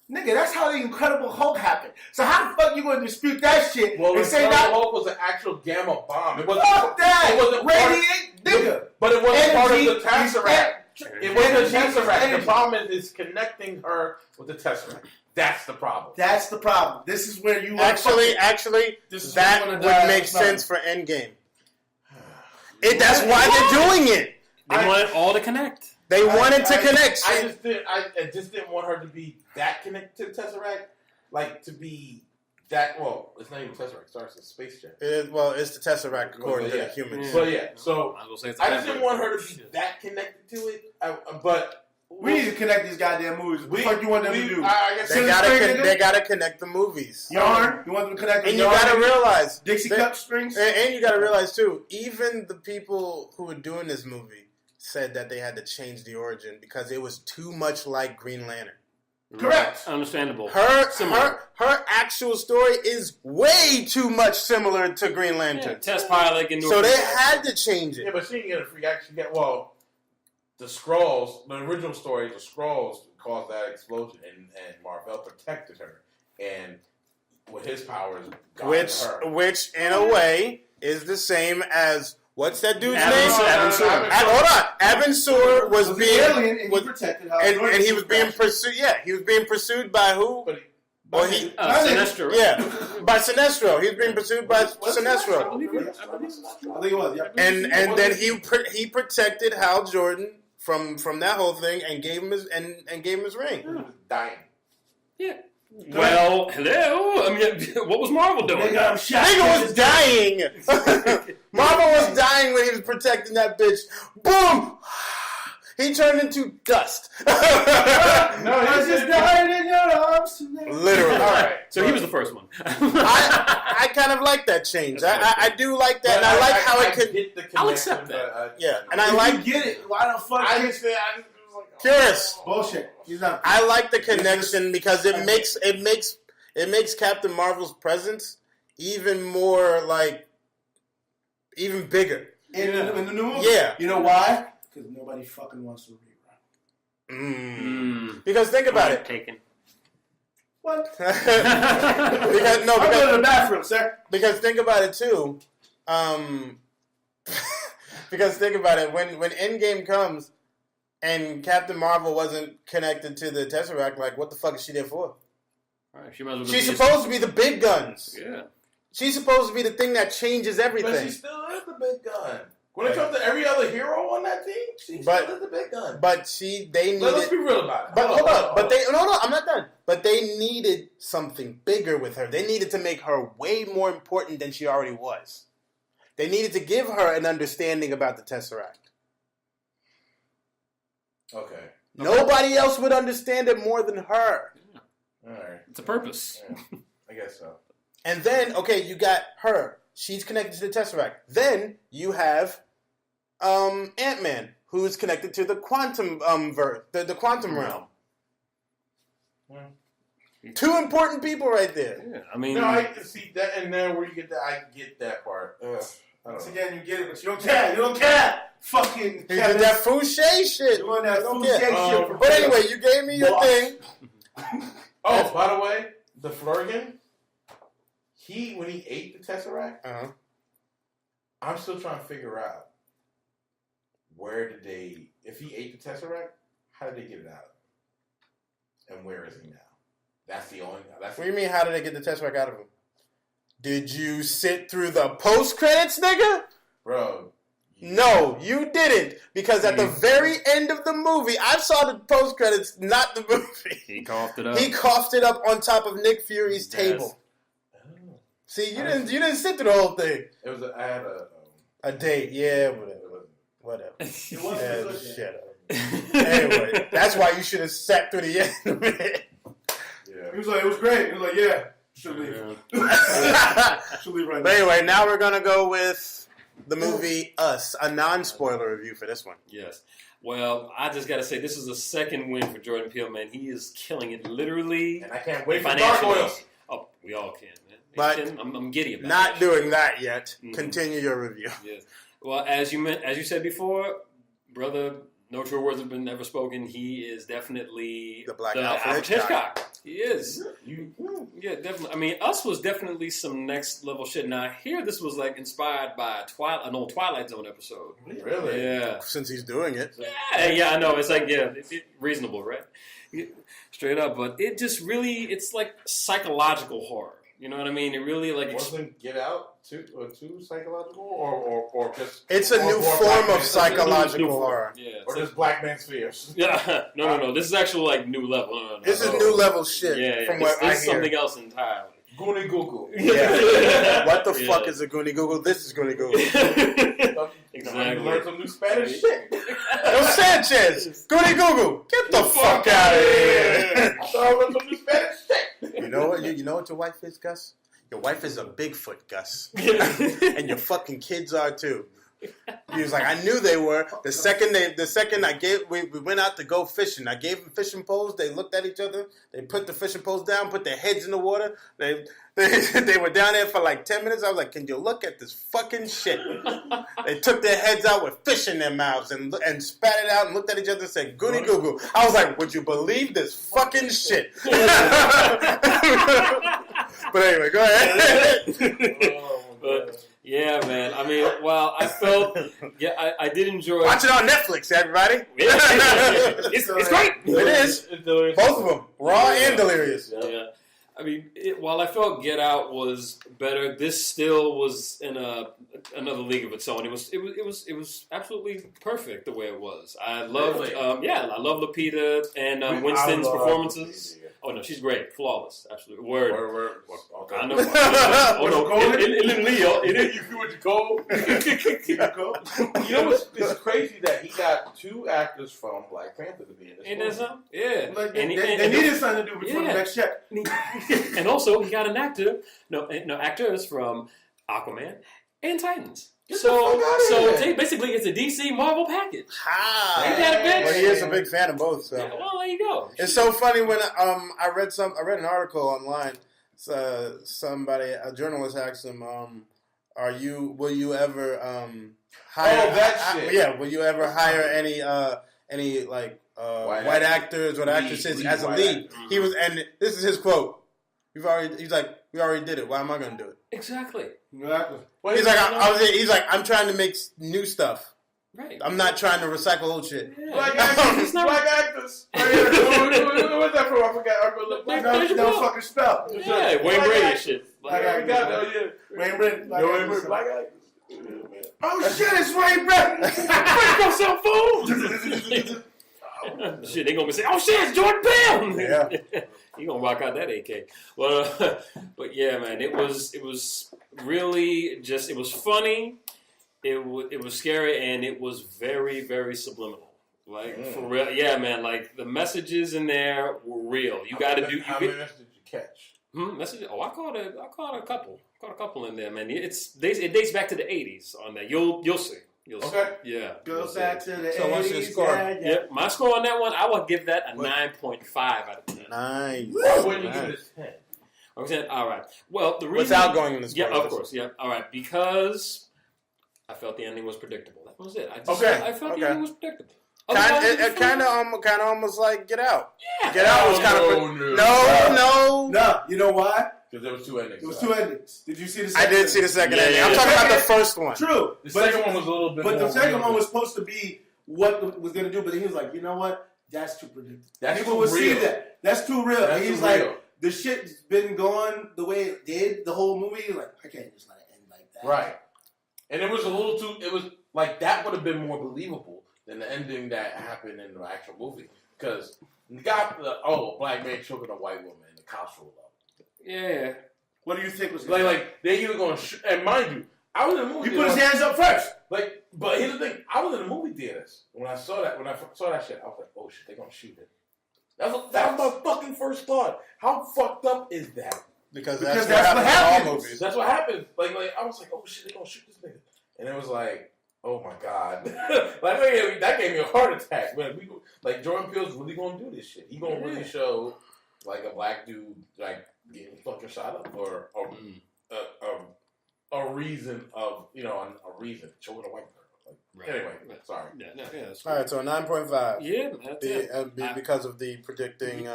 Nigga, that's how the Incredible Hulk happened. So how the fuck you going to dispute that shit and say that Hulk was an actual gamma bomb? It wasn't, fuck that! It wasn't radiate, nigga. But it wasn't part of the Tesseract. It wasn't the Tesseract. Energy. The problem is connecting her with the Tesseract. That's the problem. That's the problem. This is where you actually that would make sense for Endgame. That's why they're doing it. They want it all to connect. They wanted to connect. I just didn't want her to be that connected to the Tesseract. Like, to be that, well, it's not even Tesseract. Sorry, it's a space jet. It's the Tesseract according to the humans. But yeah, so I just didn't want her to be that connected to it. But we need to connect these goddamn movies. What the fuck you want them to do? They gotta connect the movies. Yarn? You want them to connect the yarn? And you gotta realize Dixie Cup strings? And you gotta realize too, even the people who were doing this movie said that they had to change the origin because it was too much like Green Lantern. Correct. Understandable. Her actual story is way too much similar to Green Lantern. Yeah, test pilot. So they had to change it. Yeah, but she didn't get a free action. The Skrulls, the original story, the Skrulls caused that explosion, and Marvel protected her, and with his powers, which in a way is the same as what's that dude's name? Abin-Sur was being alien, and he protected her, and he was being pursued. Yeah, he was being pursued by who? Sinestro. Yeah, by Sinestro. He was being pursued by Sinestro. I think it was. Yeah. And then he protected Hal Jordan from that whole thing and gave him his ring. Dying. Yeah. Well, hello. I mean, what was Marvel doing? Nigga was dying. Marvel was dying when he was protecting that bitch. Boom. He turned into dust. I just died in your arms tonight. I kind of like that change. I do like that, and I like how it could. I'll accept that. Yeah, and I like get it. Why the fuck? I just was like, curious. Bullshit. He's not. I like the connection because it makes Captain Marvel's presence even more even bigger in the new movie. Yeah, you know why? Because nobody fucking wants to rerun. Because think about it. Taken. What? because I'm going to the bathroom, sir. Because think about it too. Because think about it, when Endgame comes and Captain Marvel wasn't connected to the Tesseract, like what the fuck is she there for? Right, she's supposed to be the big guns. Yeah. She's supposed to be the thing that changes everything. But she still is the big gun. When it comes to every other hero on that team, she still is the big gun. But they needed. Let's be real about it. But hold on. But no, I'm not done. But they needed something bigger with her. They needed to make her way more important than she already was. They needed to give her an understanding about the Tesseract. Okay. Nobody else would understand it more than her. Yeah. All right. It's a purpose. Yeah. I guess so. And then, you got her. She's connected to the Tesseract. Then you have Ant-Man, who's connected to the quantum the quantum realm. Yeah. Two important people right there. Yeah, I mean, no, I can see that, and then where you get that, I get that part. Once again, you get it, but you don't care. You don't care. Fucking. You did that Fouché shit. You want that Fouché shit? But anyway, you gave me your thing. Oh, by the way, the Flurgan. When he ate the Tesseract, I'm still trying to figure out if he ate the Tesseract, how did they get it out of him? And where is he now? What do you mean, how did they get the Tesseract out of him? Did you sit through the post-credits, nigga? Bro. No, you didn't. Because at the very end of the movie, I saw the post-credits, not the movie. He coughed it up. He coughed it up on top of Nick Fury's table. See, you didn't sit through the whole thing. I had a date. Yeah, whatever. It wasn't shut up. Anyway, that's why you should have sat through the end of it. Yeah. He was like, it was great. He was like, yeah, should leave. Should leave right now. But anyway, now we're gonna go with the movie Us, a non-spoiler review for this one. Yes. Well, I just got to say, this is a second win for Jordan Peele, man. He is killing it, literally. And I can't wait for Gargoyles. Oh, we all can, man. But I'm giddy about not it. doing that yet. Mm-hmm. Continue your review. Yes. Well, as you said before, brother, no true words have been ever spoken. He is definitely the Black Alfred Hitchcock. He is. Yeah, definitely. I mean, Us was definitely some next level shit. Now, here, this was like inspired by an old Twilight Zone episode. Really? Yeah. Since he's doing it. Yeah, I know. It's like, reasonable, right? Straight up. But it just really, it's like psychological horror. You know what I mean? It really like wasn't Get Out too psychological or just it's a new form of psychological horror. Yeah, or just Black Man's Fears. Yeah, no. This is actually like new level. No. This is new level shit. Yeah. From what I hear. Something else entirely. Goonie Google. Yeah. What the fuck is a Goonie Google? This is Goonie Google. Exactly. Learn some new Spanish shit. Yo, Sanchez, Goonie Google, get the fuck out of here. I thought I learned some new Spanish shit. You know what? You know what your wife is, Gus? Your wife is a Bigfoot, Gus. And your fucking kids are too. He was like, I knew they were. The second we went out to go fishing. I gave them fishing poles. They looked at each other. They put the fishing poles down, put their heads in the water. They were down there for like 10 minutes. I was like, can you look at this fucking shit? They took their heads out with fish in their mouths and spat it out and looked at each other and said, Goody Goo Goo. I was like, would you believe this fucking shit? But anyway, go ahead. But, yeah, man. I mean, well, I felt, I did enjoy. Watch it on Netflix, everybody. It's great. It is. Both of them, Raw and Delirious. Yeah. I mean, while I felt Get Out was better, this still was in another league of its own. It was absolutely perfect the way it was. I loved, I love Lupita and Winston's performances. Oh no, she's great, flawless, absolutely. Word. Okay. I know. Oh no, in Leo, You went to Cole. You know what's it's crazy that he got 2 actors from Black Panther to be in this Ain't movie. that something? Yeah. Like, they needed something to do before the next check. And also, he got an actors from Aquaman and Titans. So basically, it's a DC Marvel package. Ain't that a bitch? Well, he is a big fan of both. So well, there you go. It's so funny when I read an article online. A journalist asked him, will you ever hire? Will you ever hire any white actors or actresses as a lead? He was, and this is his quote. We already did it. Why am I going to do it? Exactly. Well, he's like, I'm trying to make new stuff. Right. I'm not trying to recycle old shit. Yeah. Black actors. What's that from? I forgot. That was fucking spell. Yeah, Wayne Brady shit. Wayne Brady. Black actors. Oh shit, it's Wayne Brady. Shit, they gonna say, "Oh shit, it's Jordan Peele." Yeah, you gonna rock out that AK. Well, but yeah, man, it was really just it was funny, it was scary, and it was very, very subliminal. Like for real, yeah, man. Like the messages in there were real. You got to do. How many messages did you catch? Messages. Oh, I caught a couple. Caught a couple in there, man. It dates back to the '80s on that. You'll see. Okay. Yeah. Goes back to the 80s. So what's your score? Yeah, my score on that one, I would give that a 9.5 out of 10. Nice. Why wouldn't you give it a 10? I'm saying, all right. Well, the reason... Without going in the score. Yeah, of course. Yeah. All right. Because I felt the ending was predictable. That was it. I felt the ending was predictable. It kind of almost like Get Out. Yeah. Get Out was kind of... No. You know why? Because there was 2 endings. There was 2 endings. Did you see the second? I did see the second ending. I'm talking about the first one. True. The second one was a little bit But more the second one was supposed to be what was going to do, but he was like, you know what? That's too predictable. People would see that. That's too real. And he's like, the shit's been going the way it did the whole movie. Like, I can't just let it end like that. Right. And it was a little too, it was like, that would have been more believable than the ending that happened in the actual movie. Because you got a black man choking a white woman and the cops roll up. Yeah. What do you think was like they either going to and mind you, I was in the movie. He put his hands up first. Like, but here's the thing: I was in the movie theaters when I saw that. When I saw that shit, I was like, "Oh shit, they're gonna shoot it." That was my fucking first thought. How fucked up is that? Because that's what happens in all movies. That's what happens. Like I was like, "Oh shit, they're gonna shoot this nigga," and it was like, "Oh my god!" that gave me a heart attack. But Jordan Peele's really gonna do this shit. He gonna really show like a black dude getting fucking shot up or a reason of a reason choking a white girl. Anyway, sorry. All right, so a 9.5. Yeah, because of the predicting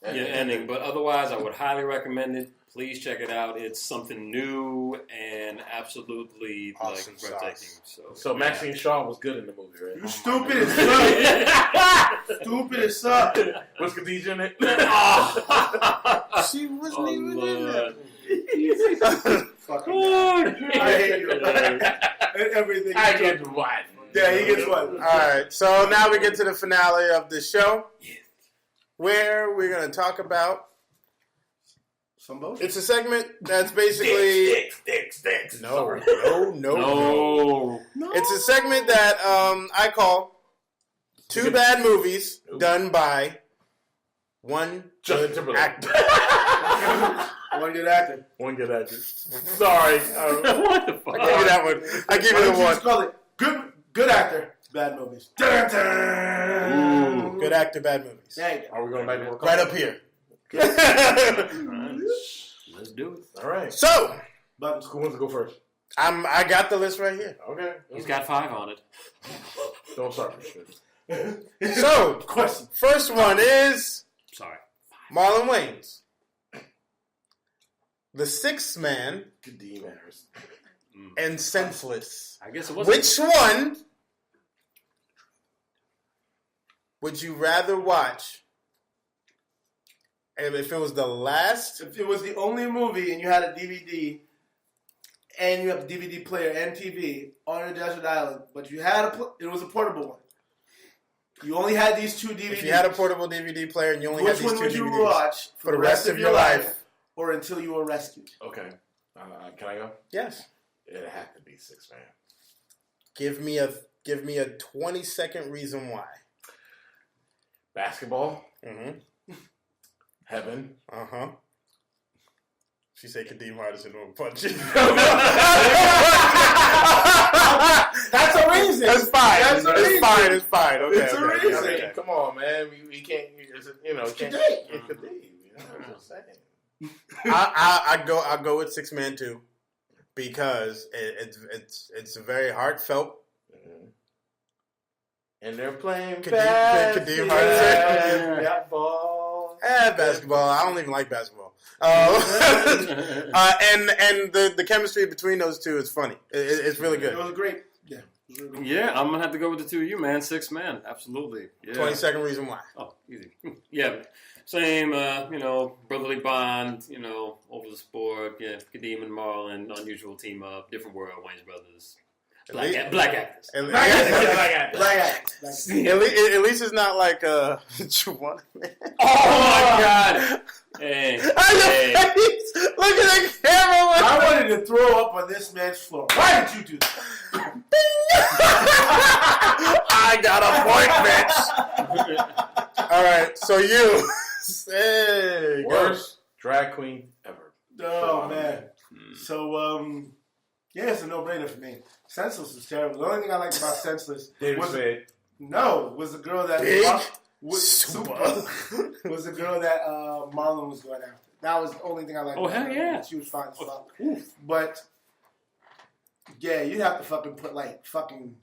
ending. But otherwise, I would highly recommend it. Please check it out. It's something new and absolutely awesome, breathtaking. So Maxine Shaw was good in the movie, right? You stupid as fuck. Stupid as fuck. Was Khadijah in it? She wasn't even in it. Fucking I hate you. Everything. I get one. Yeah, he gets one. All right, so now we get to the finale of the show, where we're going to talk about. It's a segment that's basically sticks. No. It's a segment that I call 2 bad movies done by one good actor. One good actor. One good actor. Sorry. What the fuck? I give you that one. I give you the one. Just call it good actor, bad movies. Good actor, bad movies. Are we going back to right up here? Let's do it. All right. So, who wants to go first? I got the list right here. Okay. He's got 5 on it. Don't start with shit. So, question. First one is Marlon Wayans. The Sixth Man and Senseless. I guess it was. Which one would you rather watch? If it was the last... If it was the only movie and you had a DVD and you have a DVD player and TV on a desert island, but you had it was a portable one. You only had these 2 DVDs. If you had a portable DVD player and you only had these 2 DVDs. Which one would you watch for the rest of your life? Or until you were rescued? Okay. Can I go? Yes. It had to be 6 Man. Give me a 20-second reason why. Basketball. Mm-hmm. Heaven. Uh-huh. She said Kadeem Hardison won't punch you. That's a reason. That's fine. It's fine. It's fine. Okay. It's a reason. Okay. Come on, man. We can't. You know, can't. Kadeem. Kadeem. You know what I'm saying? I go with 6 Man too, because it's very heartfelt. Mm-hmm. And they're playing Kadeem Hardison. Basketball. I don't even like basketball. And the chemistry between those two is funny. It's really good. It was great. Yeah, I'm gonna have to go with the 2 of you, man. 6 Man, absolutely. Yeah. 20-second reason why. Oh, easy. Yeah, same. Brotherly bond. Over the sport. Yeah, Kadeem and Marlon, unusual team up, different world. Wayne's brothers. Black actors. At least it's not like Juwan. Oh my God! Hey. Look at the camera. I wanted to throw up on this man's floor. Why did you do that? I got a point, bitch. All right, so you. Hey, worst drag queen ever. Oh man. So it's a no-brainer for me. Senseless was terrible. The only thing I liked about Senseless was the girl that was the girl that Marlon was going after. That was the only thing I liked. Oh hell yeah, she was fine as fuck. But yeah, you'd have to fucking put like fucking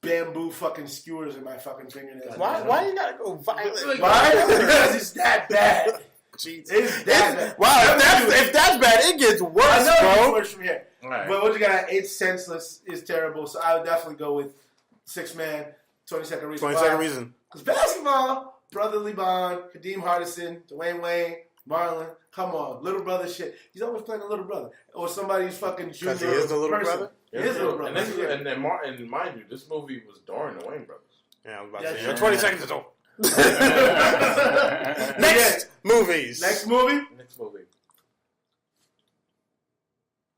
bamboo fucking skewers in my fucking fingernails. Why you gotta go violent? Why? Because it's that bad. Jesus. It's that bad. Wow, if that's bad, it gets worse, I know bro. it gets worse from here. Right. But what you got? It's Senseless is terrible. So I would definitely go with 6 Man. 20-second reason. 20-second reason. Because basketball, brotherly bond, Kadeem Hardison, Dwayne Wayne, Marlon. Come on, little brother shit. He's always playing a little brother or somebody's fucking junior. Because he is a little brother. He is a little brother. And mind you, this movie was during the Wayne brothers. Yeah, I was about to say. Your 20 seconds is over. Next movies. Next movie.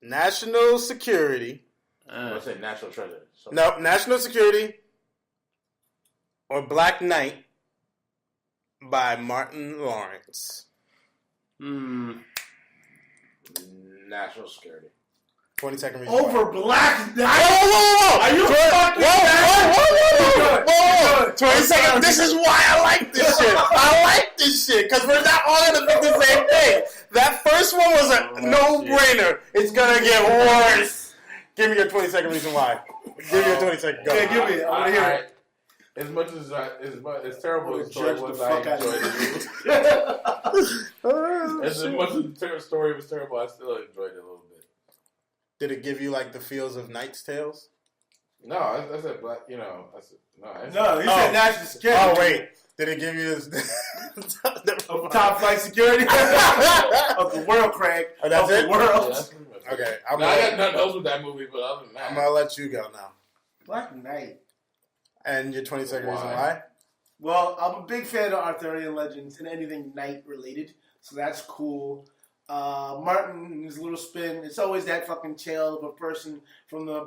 National Security. I say National Treasure. So. No, National Security or Black Knight by Martin Lawrence. National Security. 20-second reason. Over Black Knight? Whoa! Are you fucking Whoa! 20 seconds. This is why I like this shit. I like this shit because we're not all gonna think the same thing. That first one was a no-brainer. It's gonna get worse. Give me your 20-second reason why. Give me your 20-second. Go. Yeah, give me it. I want to hear it. As much as it's terrible as the story was, I enjoyed it. As much as the story was terrible, I still enjoyed it a little bit. Did it give you like the feels of Knight's Tales? No, I said black. No, he said national security. Oh wait, did it give you top flight security of the world, Craig? Oh, that's it. The world. Yeah, okay, I got nothing else with that movie, but other than that, I'm gonna let you go now. Black Knight. And your 20-second reason why? Well, I'm a big fan of Arthurian legends and anything knight related, so that's cool. Martin, his little spin, it's always that fucking tale of a person from the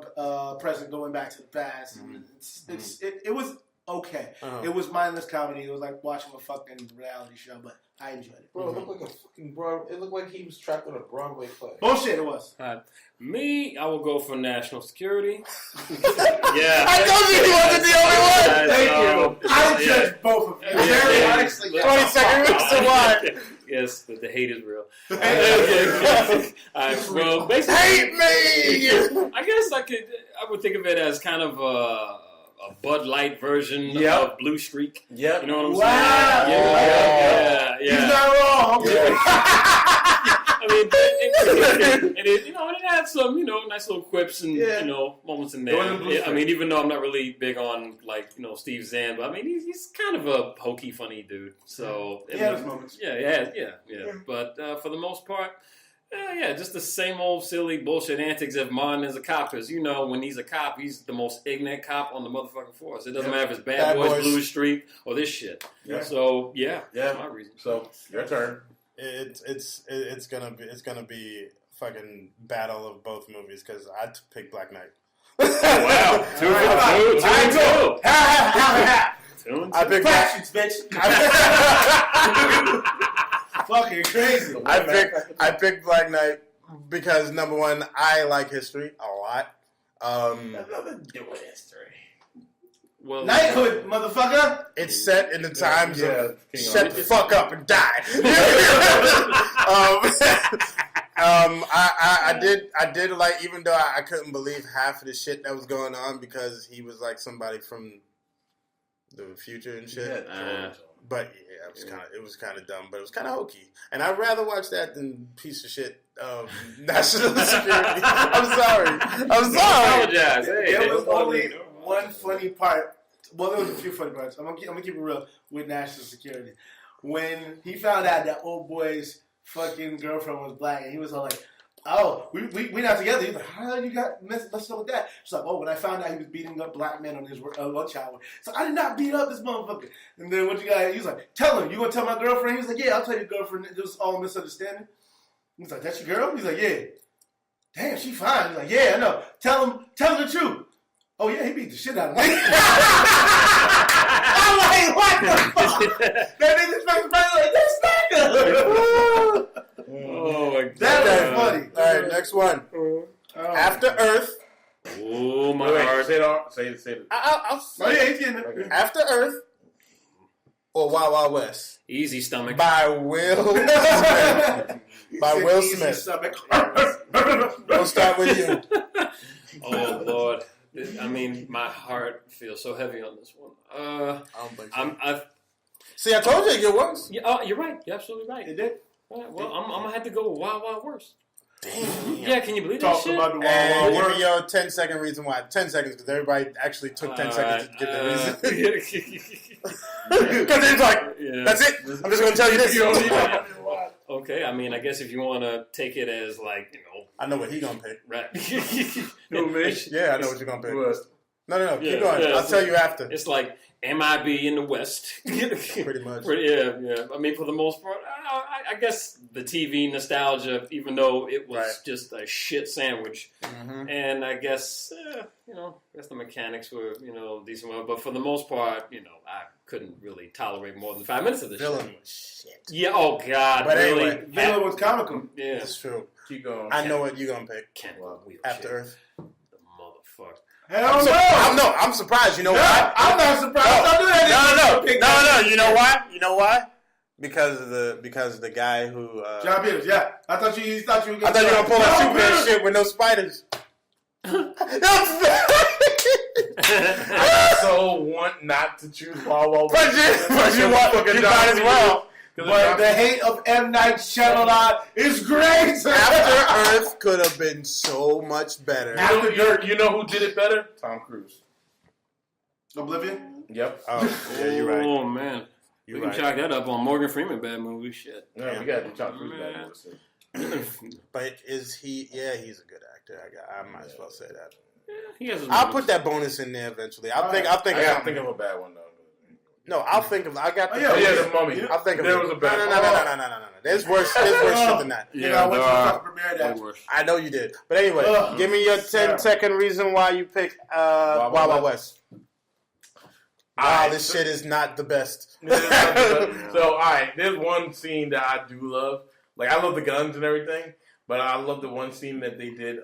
present going back to the past. Mm-hmm. It was okay. Uh-huh. It was mindless comedy. It was like watching a fucking reality show, but I enjoyed it. Bro, it looked like a fucking It looked like he was trapped in a Broadway play. Bullshit, it was. Me, I will go for national security. Yeah. I told you he wasn't the only one. Thank you. I judge both of you. Very honestly. 20-second reason why. Yes, the hate is real. Well, basically, hate me. I guess I would think of it as kind of a Bud Light version of Blue Streak. Yep. You know what I'm saying? Yeah. He's not wrong. Yeah. I mean, it had some, nice little quips and, moments in there. I mean, even though I'm not really big on, Steve Zahn, but I mean, he's kind of a hokey, funny dude. So, he had his moments. Yeah. But for the most part, Yeah, just the same old silly bullshit antics of Martin as a cop. Because, you know, when he's a cop, he's the most ignorant cop on the motherfucking force. It doesn't matter if it's Bad Boys, Blue Street, or this shit. Yeah. So, that's my reason. So, your turn. It's gonna be fucking battle of both movies because I pick Black Knight. Wow. Two. I pick Fractions, bitch. Fucking crazy. I picked Black Knight because number one, I like history a lot. That's nothing to do with history. Well, Knighthood, motherfucker. It's set in the times of King shut Arthur. the fuck up and die. I did like, even though I couldn't believe half of the shit that was going on because he was like somebody from the future and shit. But yeah, it was kind of dumb, but it was kind of hokey. And I'd rather watch that than piece of shit national security. I'm sorry. apologize. Hey, There was only one funny part. Well, there was a few funny parts. I'm gonna keep it real with national security. When he found out that old boy's fucking girlfriend was black, and he was all like, "Oh, we not together." He's like, "How the hell you got messed up with that?" She's like, "Oh, when I found out he was beating up black men on his lunch hour, so I did not beat up this motherfucker." And then what you got? He's like, "Tell him. You gonna tell my girlfriend?" He's like, "Yeah, I'll tell your girlfriend. It was all a misunderstanding." He's like, "That's your girl?" He's like, "Yeah." Damn, she fine. He's like, "Yeah, I know. Tell him the truth." Oh yeah, he beat the shit out of me. I'm like, what the fuck? That nigga's like this nigga. Oh my god. That was funny. All right, next one. After Earth. Oh my heart. Say it all. Say it. I'll Oh yeah, he's getting it. Okay. After Earth or Wild Wild West Easy stomach. by Will Smith. By Will Smith. We'll start with you. Oh Lord. I mean, my heart feels so heavy on this one. I don't think so. I've See, I told you it get worse. Yeah, you're right. You're absolutely right. It did. All right, well, I'm gonna have to go with Wild Wild Worse. Damn. Yeah, can you believe that Talk shit? about the Wild And Wild give West. me your 10-second reason why. 10 seconds, because everybody actually took 10 seconds to give their reason. Because it's like, Yeah. that's it. I'm just going to tell you this. Okay, I mean, I guess if you want to take it as like, you know, I know what he's going to pick. right? Who, me? Yeah, I know what you're going to pick. What? No, keep Yeah, going. yeah, I'll tell you after. It's like MIB in the West. Pretty much. Yeah. I mean, for the most part, I guess the TV nostalgia, even though it was just a shit sandwich. Mm-hmm. And I guess, I guess the mechanics were, decent. But for the most part, I couldn't really tolerate more than 5 minutes of this Villain shit. was shit. Yeah, oh God. But really? anyway, Villain was comical. Yeah. It's true. Keep going. I know what you're going to pick. Can't wheel After shit. Earth. The motherfucker. Hell no. I'm surprised. You know No, why? I'm not surprised. Don't do that. No. You know why? You know why? Because of the guy who. John Peters. Yeah, I thought you were gonna I thought you were gonna pull that Superman shit with no spiders. I so want not to choose Wild Wild But you might as well. But the hate of M. Night Shyamalan is great. After Earth could have been so much better. You know who did it better? Tom Cruise. Oblivion? Yep. Oh, yeah, you're right. Oh, man. We can chalk that up on Morgan Freeman bad movie. Shit. Yeah, we got to do Tom Cruise bad movies. But is he? Yeah, he's a good actor. I might as well say that. Yeah, he has his I'll movies. put that bonus in there eventually. I'll I think gotta of think of a bad one though. No, I'll think of. I got the. The Mummy. I'll think of. There was a bad. No. There's worse shit than that. I went to the fucking premiere that. Way worse. I know you did. But anyway, give me your 10-second reason why you picked Wild Wild West. Wow, this shit is not the best. So, all right, there's one scene that I do love. Like, I love the guns and everything, but I love the one scene that they did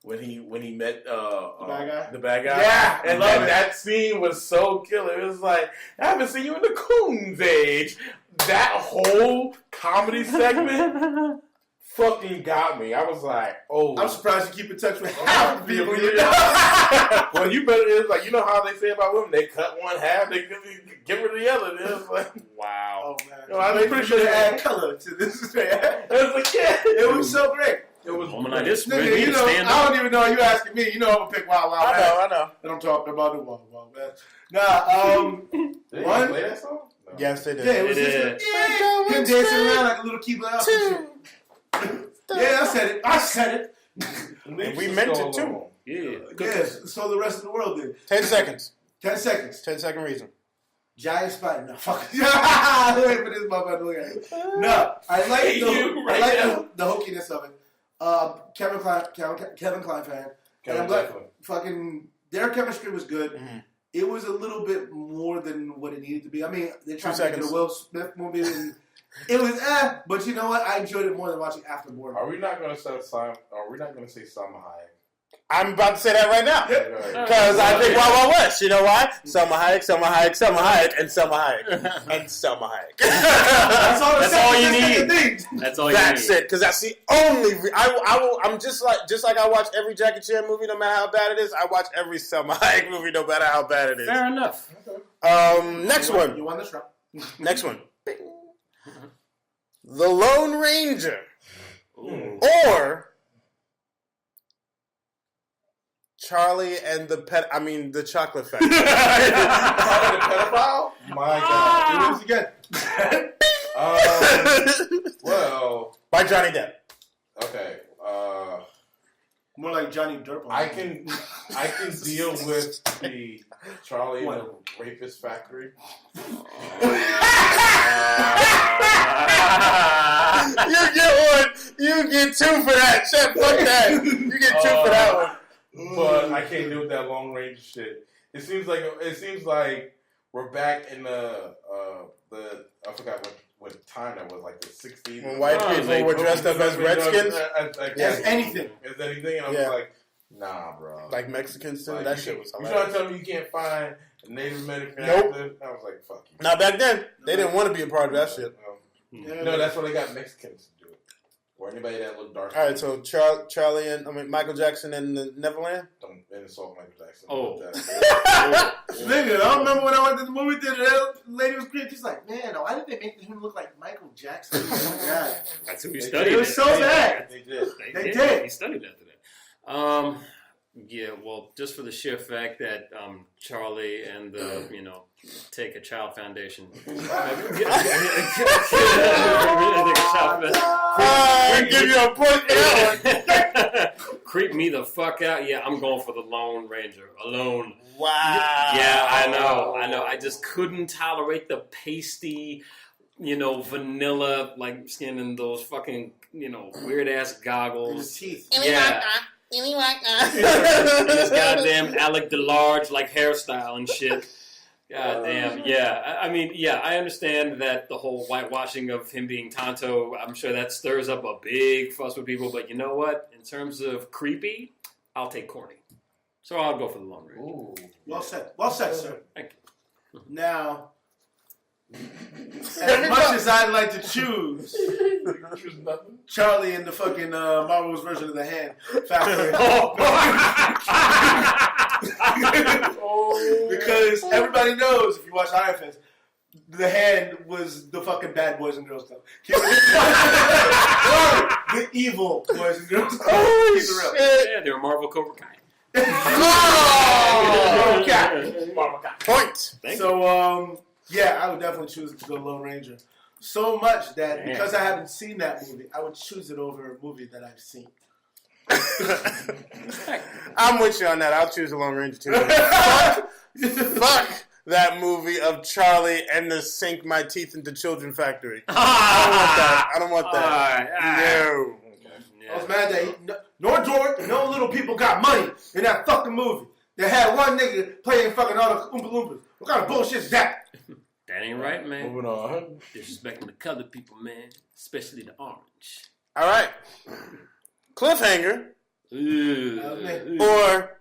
when he met the bad guy. Yeah, and that scene was so killer. It was like, I haven't seen you in the Coon's age. That whole comedy segment fucking got me. I was like, oh. I'm surprised you keep in touch with half the people you know. Well, you better, it's like, you know how they say about women, they cut one half, they get rid of the other. And it's like, wow. Oh, man. No, I'm pretty sure they they add color to this. it was like, yeah. It was so great. It was Woman like this, Nigga, ready you to know, stand I up. don't even know you asking me. You know I'm going to pick Wild Wild West. I know. And I'm talking about the Wild Wild West. Nah, Did they one. play that song? No. Yes, they did. Yeah, it was It just him dancing around like a little Keebler out. Yeah, I said it. And we meant it too. Yeah. Yes, so the rest of the world did. 10 seconds. 10 seconds. 10-second reason. Giant spider. No, fuck. Wait for this motherfucker to look at it. No, I like the hokiness of it. Kevin Kline fan. And I'm glad fucking their chemistry was good. Mm-hmm. It was a little bit more than what it needed to be. I mean, they tried to make it a Will Smith movie, and it was but you know what? I enjoyed it more than watching Afterboard. Are we not going to say Salma Hayek? I'm about to say that right now. Because I think Wild Wild West. You know why? Selma Hayek, and Selma Hayek. And Selma Hayek. That's all you need. That's all you need. That's it. Because that's the only... I'm just like I watch every Jackie Chan movie no matter how bad it is. I watch every Selma Hayek movie no matter how bad it is. Fair enough. Next one. You won this round. Next one. The Lone Ranger. Ooh. Or... Charlie and the Chocolate Factory. Charlie the pedophile? My God. Do this again. Well. By Johnny Depp. Okay. More like Johnny Depp. I can deal with the Charlie and the Rapist Factory. You get one. You get two for that. Shit, fuck that. You get two for that one. But I can't deal with that long range shit. It seems like we're back in the I forgot what time that was, like the 60s. When white people were dressed up as Redskins? As anything. As anything. And I was like, nah, bro. Like Mexicans too? Like, that shit was hilarious. You trying to tell me you can't find a Native American actor? I was like, fuck you. Now back then, they didn't want to be a part of that shit. No, that's why they got Mexicans to do it. Or anybody that looked dark. All right, so Charlie and Michael Jackson and Neverland. Don't insult Michael Jackson. Oh, nigga! I remember when I went to the movie theater. That lady was creepy. She's like, man, why did they make him look like Michael Jackson? Oh my God. That's who he studied. It was so bad. They did. They did. He studied after that. Yeah, well, just for the sheer fact that Charlie and the, Take a Child Foundation. Give you a point. Creep me the fuck out. Yeah, I'm going for the Lone Ranger. Alone. Wow. Yeah, I know. I just couldn't tolerate the pasty, vanilla, like, skin and those fucking, weird-ass goggles. And his teeth. Yeah. This goddamn Alec DeLarge like hairstyle and shit. Goddamn, yeah. I understand that the whole whitewashing of him being Tonto, I'm sure that stirs up a big fuss with people, but you know what? In terms of creepy, I'll take corny. So I'll go for the Lone Ranger. Ooh. Well said, sir. Thank you. Now, as much as I'd like to choose Charlie in the fucking Marvel's version of the Hand Factory. Because everybody knows, if you watch Iron Fist, the Hand was the fucking bad Boys and Girls Club. The evil Boys and Girls Club. Keep it real. Yeah, they were Marvel Cobra Kai. Marvel Kai. Point. So, yeah, I would definitely choose to go Lone Ranger. So much that because I haven't seen that movie, I would choose it over a movie that I've seen. I'm with you on that. I'll choose the Lone Ranger too. Fuck that movie of Charlie and the Sink My Teeth into Children Factory. I don't want that. No. I was mad that no little people got money in that fucking movie. They had one nigga playing fucking all the Oompa Loompas. What kind of bullshit is that? That ain't right, man. Moving on. Disrespecting the colored people, man. Especially the orange. All right. Cliffhanger. Or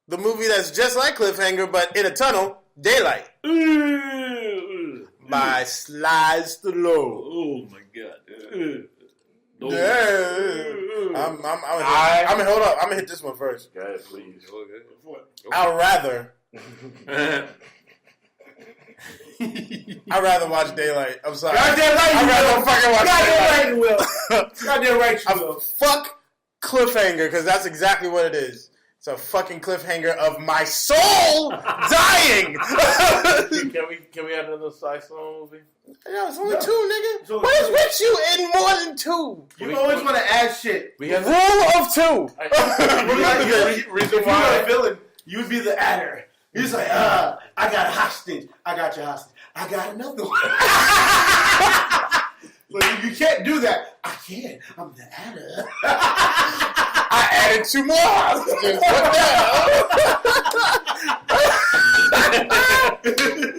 the movie that's just like Cliffhanger, but in a tunnel, Daylight. By Sly Stallone. Oh, my God. Hold up. I'm going to hit this one first. Go ahead, please. I'd rather watch Daylight. I'm sorry. Goddamn right you I'd rather will. fucking watch Goddamn Daylight. right you will. Goddamn right you will. Fuck Cliffhanger, because that's exactly what it is. It's a fucking cliffhanger of my soul dying. Can we have another Sly Stallone movie? Yeah, it's only 2, nigga. What is with you in more than 2? You always want to add shit. We have rule of 2. Reason why you're a villain, you would be the adder. He's like, I got a hostage. I got your hostage. I got another one. But you can't do that. I can. I'm the adder. I added 2 more hostages. What the hell?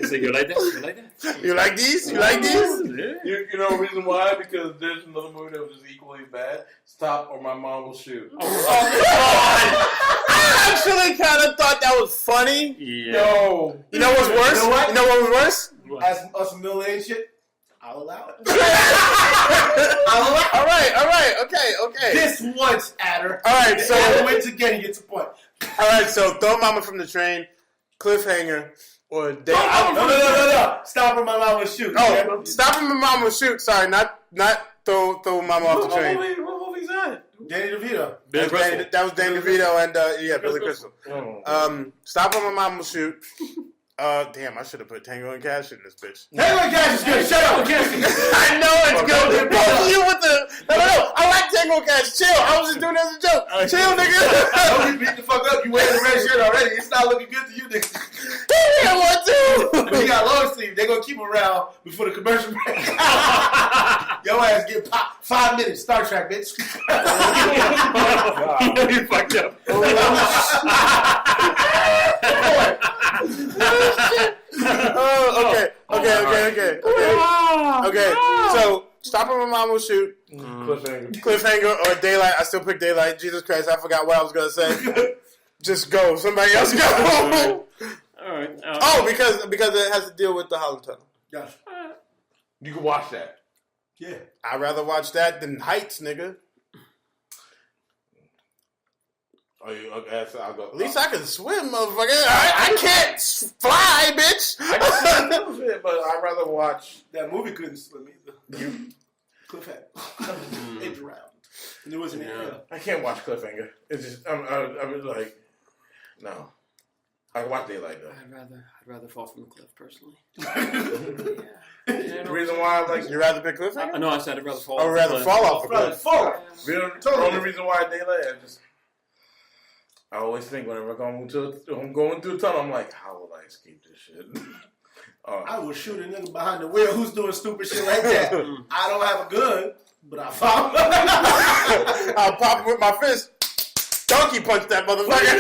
So you like that? You like that? You like these? You like these? Yeah. You know the reason why? Because there's another movie that was just equally bad. Stop or My Mom Will Shoot. I actually kind of thought that was funny. Yeah. No. You know what's worse? You know what was worse? As us middle-aged shit, I'll allow it. All right. Okay. This once, adder. All right, so Adder wins again. He gets a point. all right, so throw Mama from the train, cliffhanger, or day. No. Stop or My Mom Will Shoot. Oh, stop him and Mama shoot. Sorry, not throw Mama off the train. What movie's that? Danny DeVito. That was Danny DeVito and Billy Crystal. Oh. Stop him and Mama will shoot. Damn, I should have put Tango and Cash in this bitch. Tango and Cash is good. Shut up. I know it's good. Both of you with the no. I like Tango and Cash. Chill. I was just doing it as a joke. Chill, nigga. Don't get beat the fuck up. You wearing the red shirt already. It's not looking good to you, nigga. I want to. But you got long sleeve. They're gonna keep him around before the commercial break. Your ass get popped. 5 minutes. Star Trek, bitch. You fucked up. Okay. So stop him and Mama will shoot. Cliffhanger or daylight. I still pick daylight. Jesus Christ, I forgot what I was gonna say. Just go. Somebody else go. All right. Because it has to deal with the Hollow Tunnel. Gosh. You can watch that. Yeah. I'd rather watch that than Heights, nigga. Okay, so I'll go. At least I can swim, motherfucker. I can't fly, bitch. I can see a little bit, but I'd rather watch. That movie couldn't swim either. Cliffhanger. It drowned. And there wasn't any. I can't watch Cliffhanger. It's just I'm like, no. I can watch Daylight though. I'd rather fall from a cliff personally. The reason why I like you rather pick Cliffhanger? No, I said I'd rather fall. Or rather fall off a cliff. The only reason why Daylight, I always think whenever I'm going through a tunnel, I'm like, how will I escape this shit? I will shoot a nigga behind the wheel who's doing stupid shit like that. I don't have a gun, but I found I'll pop him with my fist. Donkey punch that motherfucker. What are you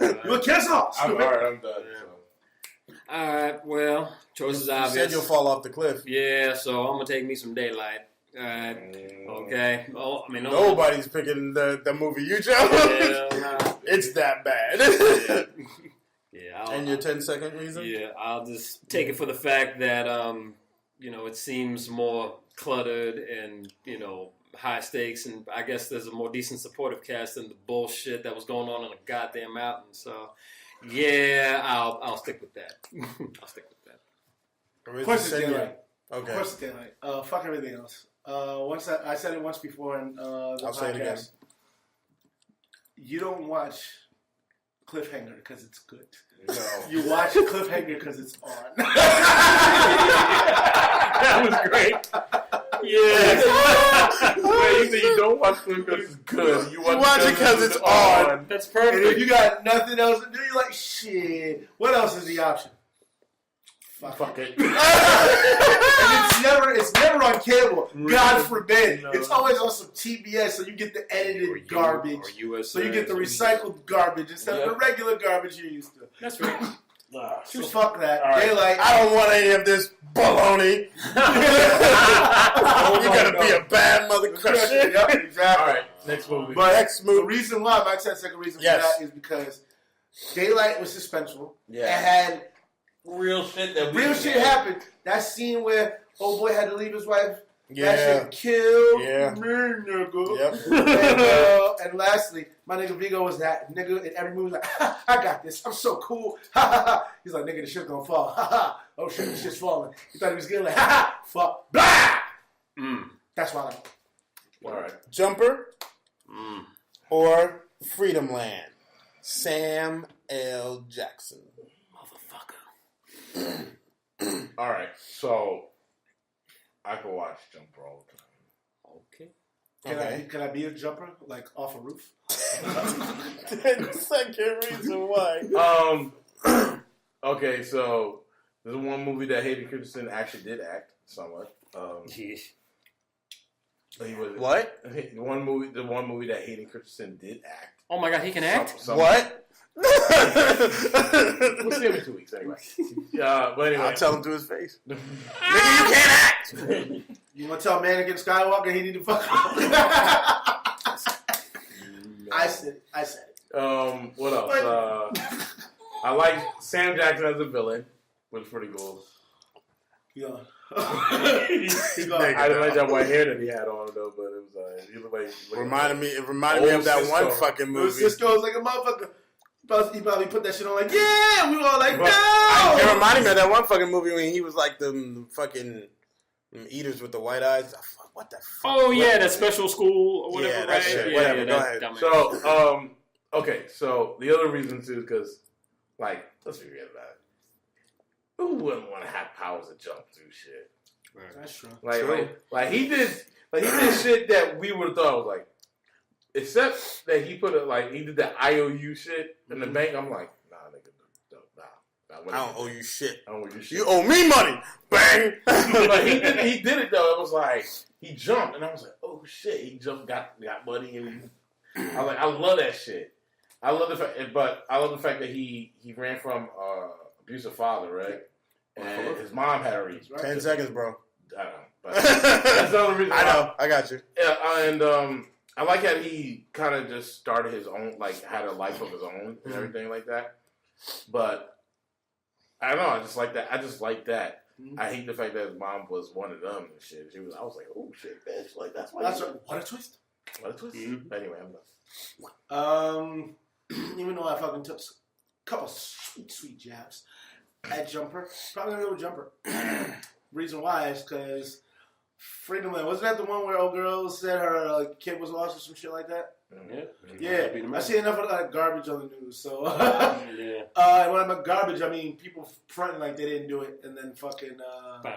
doing? You'll kiss off. I'm done. Yeah. All right, well, choice is You obvious. said you'll fall off the cliff. Yeah, so I'm going to take me some Daylight. All right. Okay. Oh, I mean, nobody's picking the movie you chose. Yeah, it's that bad. Yeah. And your 10-second reason? Yeah, I'll just take it for the fact that, it seems more cluttered and, high stakes, and I guess there's a more decent supportive cast than the bullshit that was going on the goddamn mountain. So, yeah, I'll stick with that. I'll stick with that. Of course it's Daylight. Okay. Of course it's Daylight. Fuck everything else. Once I said it once before in the I'll say it again. podcast. You don't watch Cliffhanger because it's good. No. You watch Cliffhanger because it's on. That was great. Yeah. Wait, you don't watch Cliffhanger because it's good. You watch it because it's on. That's And perfect. if you got nothing else to do, you're like, shit. What else is the option? Fuck it. And it's never on cable. God forbid. No. It's always on some TBS, so you get the edited garbage. Or USA, So you get the recycled garbage instead of the regular garbage you're used to. That's right. So fuck that. Right. Daylight. I don't want any of this baloney. You're going to be a bad mother crusher. Yep, exactly. All right, next movie. But Next the movie. reason why, my 10-second reason for Yes. that is because Daylight was suspenseful. Yeah. It had real shit happened. That scene where old boy had to leave his wife. Yeah. That shit killed Yeah. me, nigga. Yep. And lastly, my nigga Vigo was that nigga in every movie like, ha, I got this. I'm so cool. Ha ha ha. He's like, nigga, the shit's gonna fall. Ha ha. Oh shit, the shit's falling. He thought he was getting like, ha ha. Fuck. Blah. That's why I like it. All right. Jumper or Freedom Land? Sam L. Jackson. Motherfucker. All right, so I can watch Jumper all the time. Okay. Can I be a jumper, like off a roof? Second reason why. Okay, so there's one movie that Hayden Christensen actually did act somewhat. Jeez. He was What? the one movie that Hayden Christensen did act. Oh my God, he can act? What? We'll see him in 2 weeks anyway. But anyway, I'll tell him to his face. Nigga, you can't act. You want to tell Mannequin Skywalker he need to fuck up? I said it. What else? I like Sam Jackson as a villain. Was pretty cool. Yeah. I didn't like that white hair that he had on though, but it was he looked like It reminded me of that Cisco. one fucking movie. Cisco was like a motherfucker. He probably put that shit on like, yeah, we were all like, But no. It reminded me of that one fucking movie when he was like the fucking eaters with the white eyes. What the fuck? Oh, yeah, that special school or whatever, Yeah, that right? shit. Whatever, go ahead. dumbass. So, okay, so the other reason too, because, like, let's be real about it. Who wouldn't want to have powers to jump through shit? That's true. Like he did shit that we would have thought was like, except that he he did the IOU shit in the bank. I'm like, nah, nigga, nah. I don't owe you shit. I don't owe you shit. You owe me money. Bang. But he did it though. It was like he jumped, and I was like, oh shit, he jumped, got money, and I love that shit. I love the fact that he ran from abusive father, right? And his mom had a reason. 10 seconds, bro. I know, but that's the only reason. I know. I got you. Yeah, and I like how he kind of just started his own, like had a life of his own and everything like that. But I don't know. I just like that. I hate the fact that his mom was one of them and shit. I was like, oh shit, bitch. Like that's why. What a twist. What a twist. Mm-hmm. Anyway, I'm done. Even though I fucking took a couple sweet jabs at Jumper, probably gonna go with Jumper. Reason why is because Freedom Land, wasn't that the one where old girl said her kid was lost or some shit like that? Yeah. I see enough of that garbage on the news. So, when I'm at garbage, I mean people fronting like they didn't do it and then fucking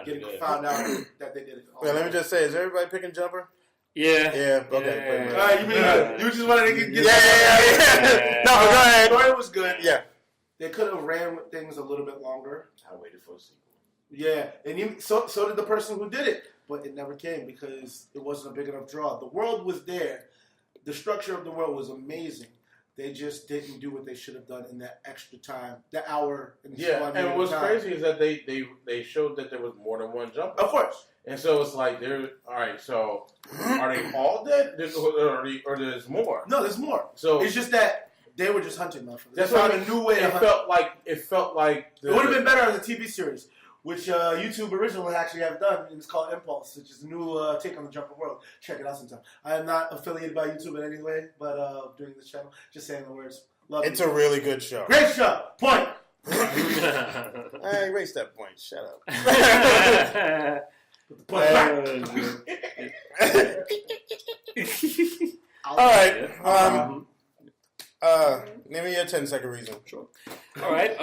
getting found out that they did it. Wait, let me just say, is everybody picking Jumper? Yeah. Yeah. Okay. All right, you mean you just wanted to get Yeah. No, but go ahead. The story was good. Yeah. They could have ran with things a little bit longer. I waited for a sequel. Yeah, and so did the person who did it, but it never came because it wasn't a big enough draw. The world was there. The structure of the world was amazing. They just didn't do what they should have done in that extra time, that hour. And what's crazy is that they showed that there was more than one jumper. Of course. And so it's like, all right, so are they all dead? Or there's more? No, there's more. So it's just that they were just hunting motherfuckers. That's found a new way to hunt. It felt like it would have been better as a TV series, which YouTube originally actually have done, and it's called Impulse, which is a new take on the Jumper world. Check it out sometime. I am not affiliated by YouTube in any way, but doing this channel, just saying the words. Love it's a really good show. Great show. Point. I erased that point. Shut up. All right. Name me your 10-second reason. Sure. All right.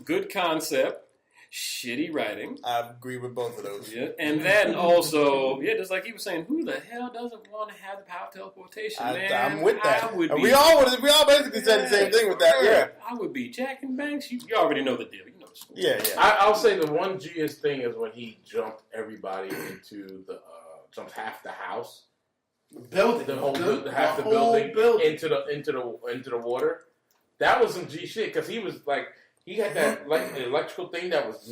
Good concept. Shitty writing. I agree with both of those. Yeah. And then also, just like he was saying, who the hell doesn't want to have the power of teleportation, man? I'm with that. We all basically said the same thing with that, yeah. I would be Jack and Banks. You already know the deal. You know the story. Yeah. I'll say the one genius thing is when he jumped everybody into jumped half the house. Building. Half the building into the water. That was some G shit because he was like, he had that electrical thing that was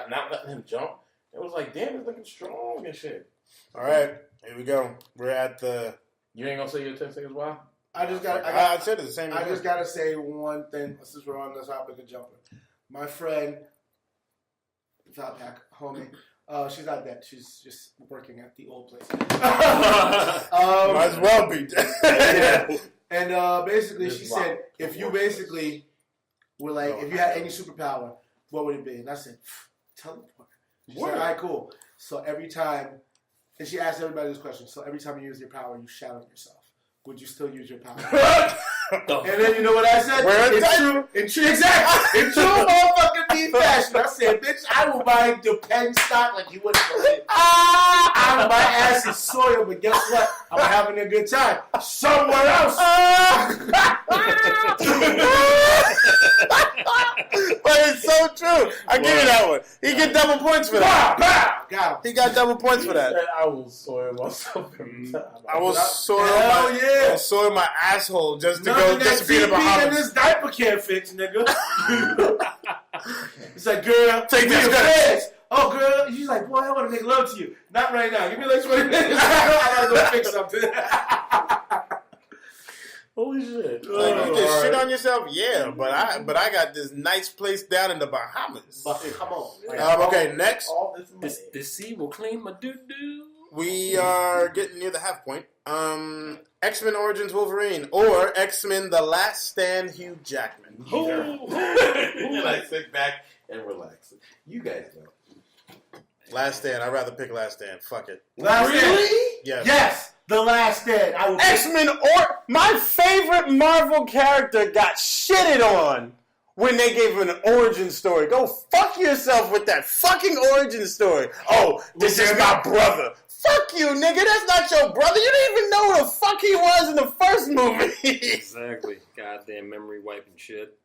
not letting him jump. It was like, damn, he's looking strong and shit. All right, here we go. We're at the. You ain't gonna say your 10 seconds why? I said it the same. I just gotta say one thing since we're on the topic of Jumper. My friend, Fat Pack, homie. She's not dead. She's just working at the old place. Might as well be dead. Yeah. And basically, she said, if you basically were like, if you had any superpower, what would it be? And I said, teleport. She said, all right, cool. So every time, and she asked everybody this question. So every time you use your power, you shout at yourself. Would you still use your power? And then you know what I said? In true motherfucking me fashion, I said, bitch, I will buy the pen stock like you wouldn't believe. My ass is soiled, but guess what? I'm having a good time. Somewhere else. But it's so true. I give you that one. He get double points for that. Got him. He got double points for that. I will soil myself every time. I will soil my asshole just to go just to be in the Bahamas. And this diaper can't fix, nigga. It's like, girl, take this. Oh, girl. She's like, boy, I want to make love to you. Not right now. Give me like 20 minutes. I gotta go fix something. Holy shit! Like, you just shit on yourself, yeah. But I got this nice place down in the Bahamas. But come on. Okay, next. This sea will clean my doo doo. We are getting near the half point. X-Men Origins Wolverine or X-Men The Last Stand Hugh Jackman. And I sit back and relax. You guys know. Last Stand. I'd rather pick Last Stand. Fuck it. Last Stand. Yes. Yes. The Last Stand. I will X-Men or my favorite Marvel character got shitted on when they gave him an origin story. Go fuck yourself with that fucking origin story. Oh, this is my brother. Fuck you, nigga. That's not your brother. You didn't even know who the fuck he was in the first movie. Exactly. Goddamn memory wiping shit.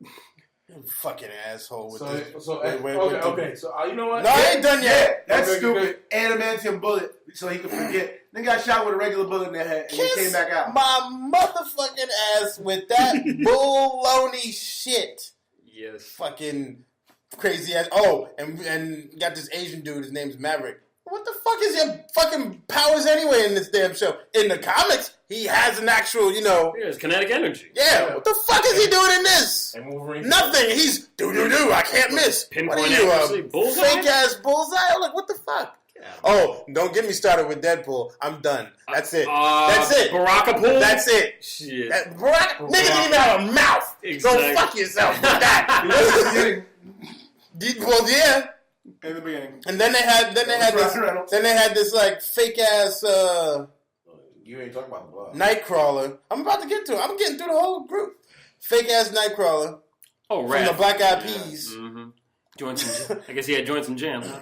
You fucking asshole with okay. this. So you know what? No, I ain't done yet. That's stupid. Adamantium bullet, so he could forget. Then got shot with a regular bullet in their head, and he came back out. My motherfucking ass with that baloney shit. Yes. Fucking crazy ass. Oh, and got this Asian dude. His name's Maverick. What the fuck is your fucking powers anyway in this damn show? In the comics, he has an actual, Yeah, it's kinetic energy. Yeah, what the fuck is he doing in this? And Wolverine. Nothing. He's do. I can't miss. Pinpoint what are you, accuracy, bullseye? fake ass bullseye? I'm like, what the fuck? Yeah. Oh, don't get me started with Deadpool. I'm done. That's it. That's it. Barakapool? That's it. Shit. Nigga didn't even have a mouth. Exactly. Go fuck yourself with that. Well, yeah. In the beginning. And then they had this like fake ass You ain't talking about the blood. Nightcrawler. I'm about to get to it. I'm getting through the whole group. Fake ass Nightcrawler. Oh, from right. the Black Eyed Peas. Mm-hmm. I guess he had joined some jam. Huh?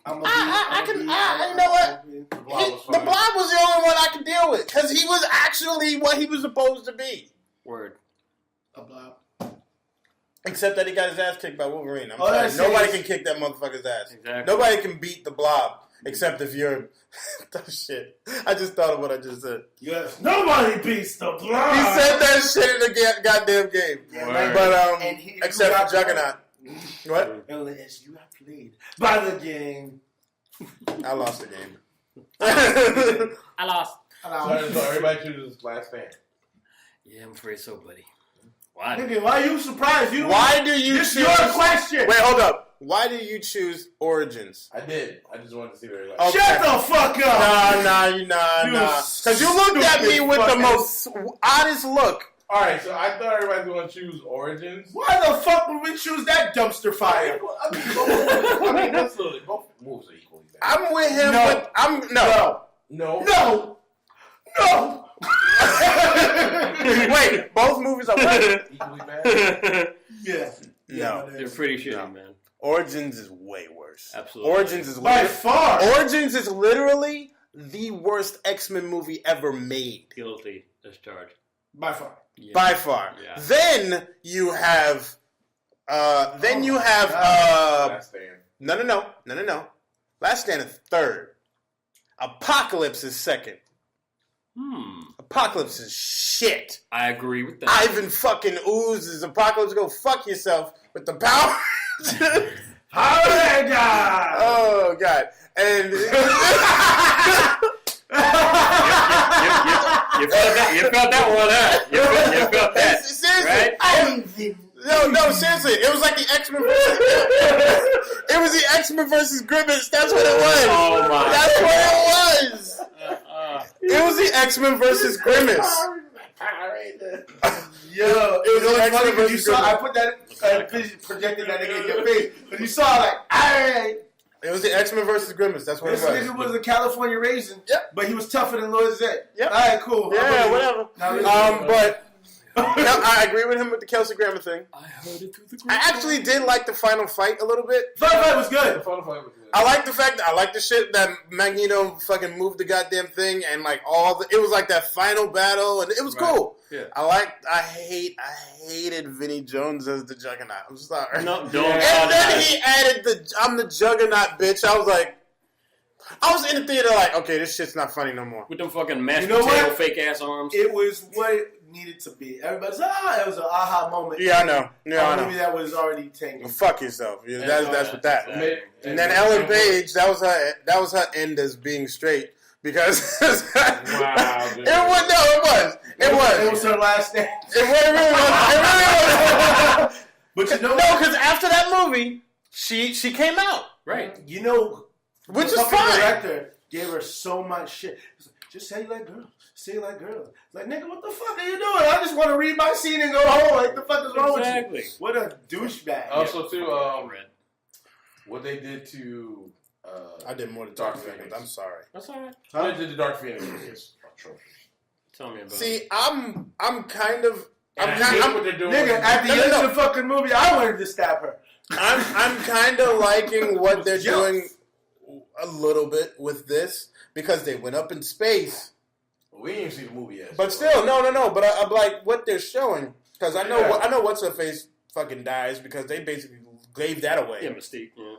You know what? The Blob was the only one I could deal with because he was actually what he was supposed to be. Word. A Blob. Except that he got his ass kicked by Wolverine. Nobody can kick that motherfucker's ass. Exactly. Nobody can beat the Blob except if you're. Oh, shit. I just thought of what I just said. Yes. Nobody beats the Blob. He said that shit in the goddamn game. Yeah, but except for Juggernaut. What? Unless you have played by the game. I lost the game. I lost. So everybody chooses Last Stand. Yeah, I'm afraid so, buddy. Why? Nigga, why are you surprised? Why do you choose? choose? Your question. Wait, hold up. Why do you choose Origins? I did. I just wanted to see what everybody. Okay. Shut the fuck up. Nah. Because you looked at me with the most honest look. All right, so I thought everybody was going to choose Origins. Why the fuck would we choose that dumpster fire? I mean, both moves are equally bad. I'm with him. No. Wait, both movies are what? Equally bad? Yeah. No. They're pretty shitty, man. Origins is way worse. Absolutely. Origins is by far. Origins is literally the worst X-Men movie ever made. Guilty as charged. By far. Yeah. By far. Yeah. Then you have Last Stand. No. Last Stand is third. Apocalypse is second. Apocalypse is shit. I agree with that. Ivan fucking oozes Apocalypse. Go fuck yourself with the power. Oh God! And you felt that one, huh? You felt that. Seriously, right? No, seriously. It was like the X-Men it was the X-Men versus Grimace. That's what it was. Oh my! That's what it was. It was the X-Men versus Grimace. Yo, it was really funny because you saw. I put that projected that nigga in your face, but you saw like, alright. It was the X-Men versus Grimace. That's what This it was. nigga was a California raisin. Yep. But he was tougher than Lloyd Zed. Yep. Alright, cool. Yeah, whatever. But I agree with him with the Kelsey Grammer thing. I heard it through the I actually did like the final fight a little bit. Final fight was good. The final fight was good. I like the fact that I like the shit that Magneto fucking moved the goddamn thing and like it was like that final battle and it was cool. Yeah. I hated Vinnie Jones as the Juggernaut. I'm sorry. No, don't. And then he added I'm the Juggernaut, bitch. I was like, I was in the theater like, okay, this shit's not funny no more. With them fucking mashed potato fake ass arms. It was what it needed to be. Everybody's it was an aha moment. Yeah, I know. Yeah, I know. Movie that was already taken. Well, fuck yourself. Yeah, that's what that. Exactly. And then Ellen Page, that was her end as being straight because Wow, it was. It was her last stand. It really was. But you know, no, because after that movie, she came out, Right. You know, which the is fine. director gave her so much shit. Just say you like girls. Say you like girls. Like, nigga, what the fuck are you doing? I just want to read my scene and go home. Like, the fuck is wrong with you? What a douchebag. Also, too, what they did to... I did more to Dark Dark Phoenix. Phoenix. I'm sorry. That's all right. What they did to Dark Phoenix is atrocious. Tell me about it. See, I'm kind of... I hate what they're doing. Nigga, at the end of the fucking movie, I wanted to stab her. I'm kind of liking what they're doing a little bit with this because they went up in space. We didn't even see the movie yet. But still, no. But I'm like what they're showing because I know what's her face fucking dies because they basically gave that away. Yeah, Mystique. Yeah.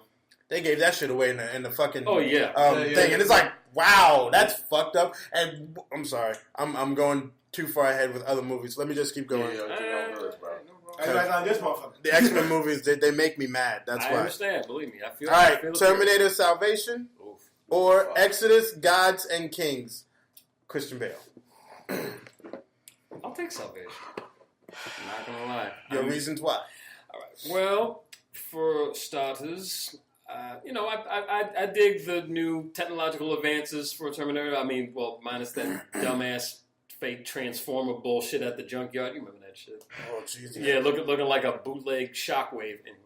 They gave that shit away in the fucking thing, and it's like, wow, that's fucked up. And I'm sorry, I'm going too far ahead with other movies. Let me just keep going. This motherfucker. The X-Men movies, they make me mad. That's why. I understand. Believe me, I feel. All right, I feel Terminator Salvation or Exodus: Gods and Kings. Christian Bale. I'll take Salvation. I'm not gonna lie. Your reasons why? All right. Well, for starters, I dig the new technological advances for Terminator. I mean, well, minus that dumbass fake transformer bullshit at the junkyard. You remember that shit? Oh, Jesus. Yeah, looking like a bootleg Shockwave. Anyway.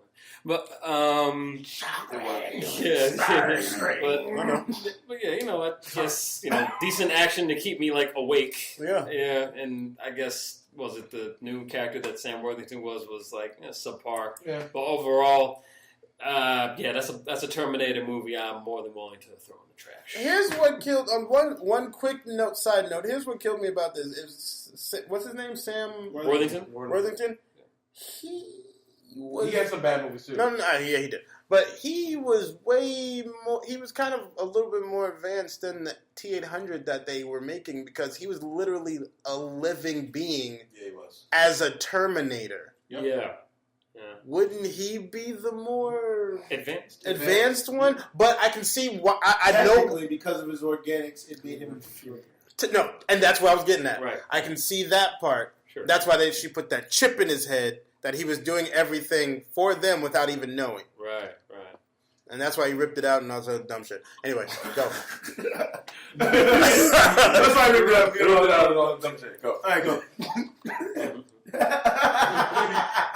But I guess decent action to keep me like awake. Yeah, and I guess was it the new character that Sam Worthington was like subpar. Yeah, but overall, that's a Terminator movie. I'm more than willing to throw in the trash. Here's what killed. One quick side note. Here's what killed me about this. What's his name? Sam Worthington. He had some bad movies too. No, yeah, he did. But he was way more. He was kind of a little bit more advanced than the T-800 that they were making because he was literally a living being. Yeah, he was as a Terminator. Yep. Yeah. Wouldn't he be the more advanced one? But I can see why. I know because of his organics, it made him inferior. No, and that's what I was getting at. Right. I can see that part. Sure. That's why she put that chip in his head that he was doing everything for them without even knowing. Right. And that's why he ripped it out and all that dumb shit. Anyway, go. That's why he ripped it out. He ripped it out and all that dumb shit. Go. All right, go.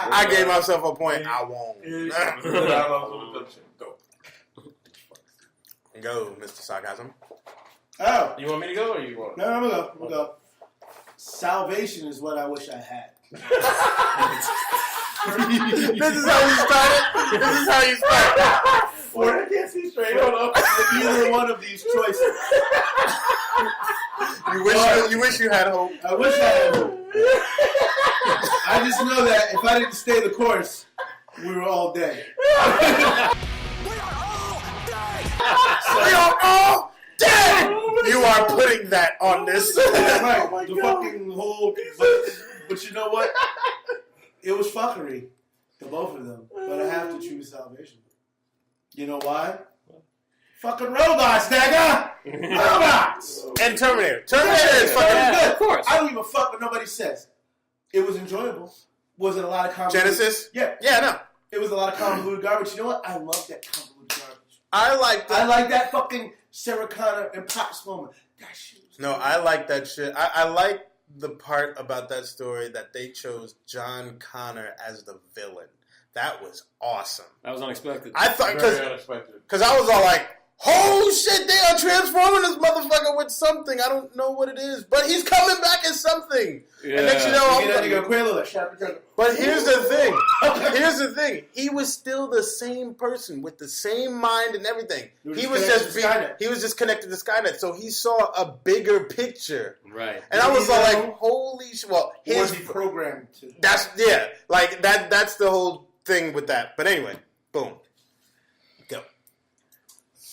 I gave myself a point. I won't. Go. Go, Mr. Sarcasm. Oh. You want me to go or you want? No, I'm gonna go. Salvation is what I wish I had. This is how you started. Or I can't see straight. Hold up. Either one of these choices. You wish you had hope. I wish I had hope. I just know that if I didn't stay the course, we were all dead. We are all dead. You are putting that on this. Right. The fucking whole. But you know what? It was fuckery, the both of them. But I have to choose Salvation. You know why? Fucking robots, nigga! Robots! And Terminator. Terminator is fucking good. Of course. I don't give a fuck what nobody says. It was enjoyable. Was it a lot of convoluted? Genesis? Yeah. Yeah, no. It was a lot of convoluted garbage. You know what? I love that convoluted garbage. I like that fucking Sarah Connor and Pops moment. That shit was No, I like that shit. I like the part about that story that they chose John Connor as the villain. That was awesome. That was unexpected. I thought Very unexpected. because I was all like, Oh shit, they are transforming this motherfucker with something. I don't know what it is, but he's coming back as something. Yeah. And next you know, but here's the thing. Here's the thing. He was still the same person with the same mind and everything. He was just connected to Skynet, so he saw a bigger picture. Right. And I was like, holy shit. Well, was he programmed to? That's like that. That's the whole thing with that. But anyway, boom.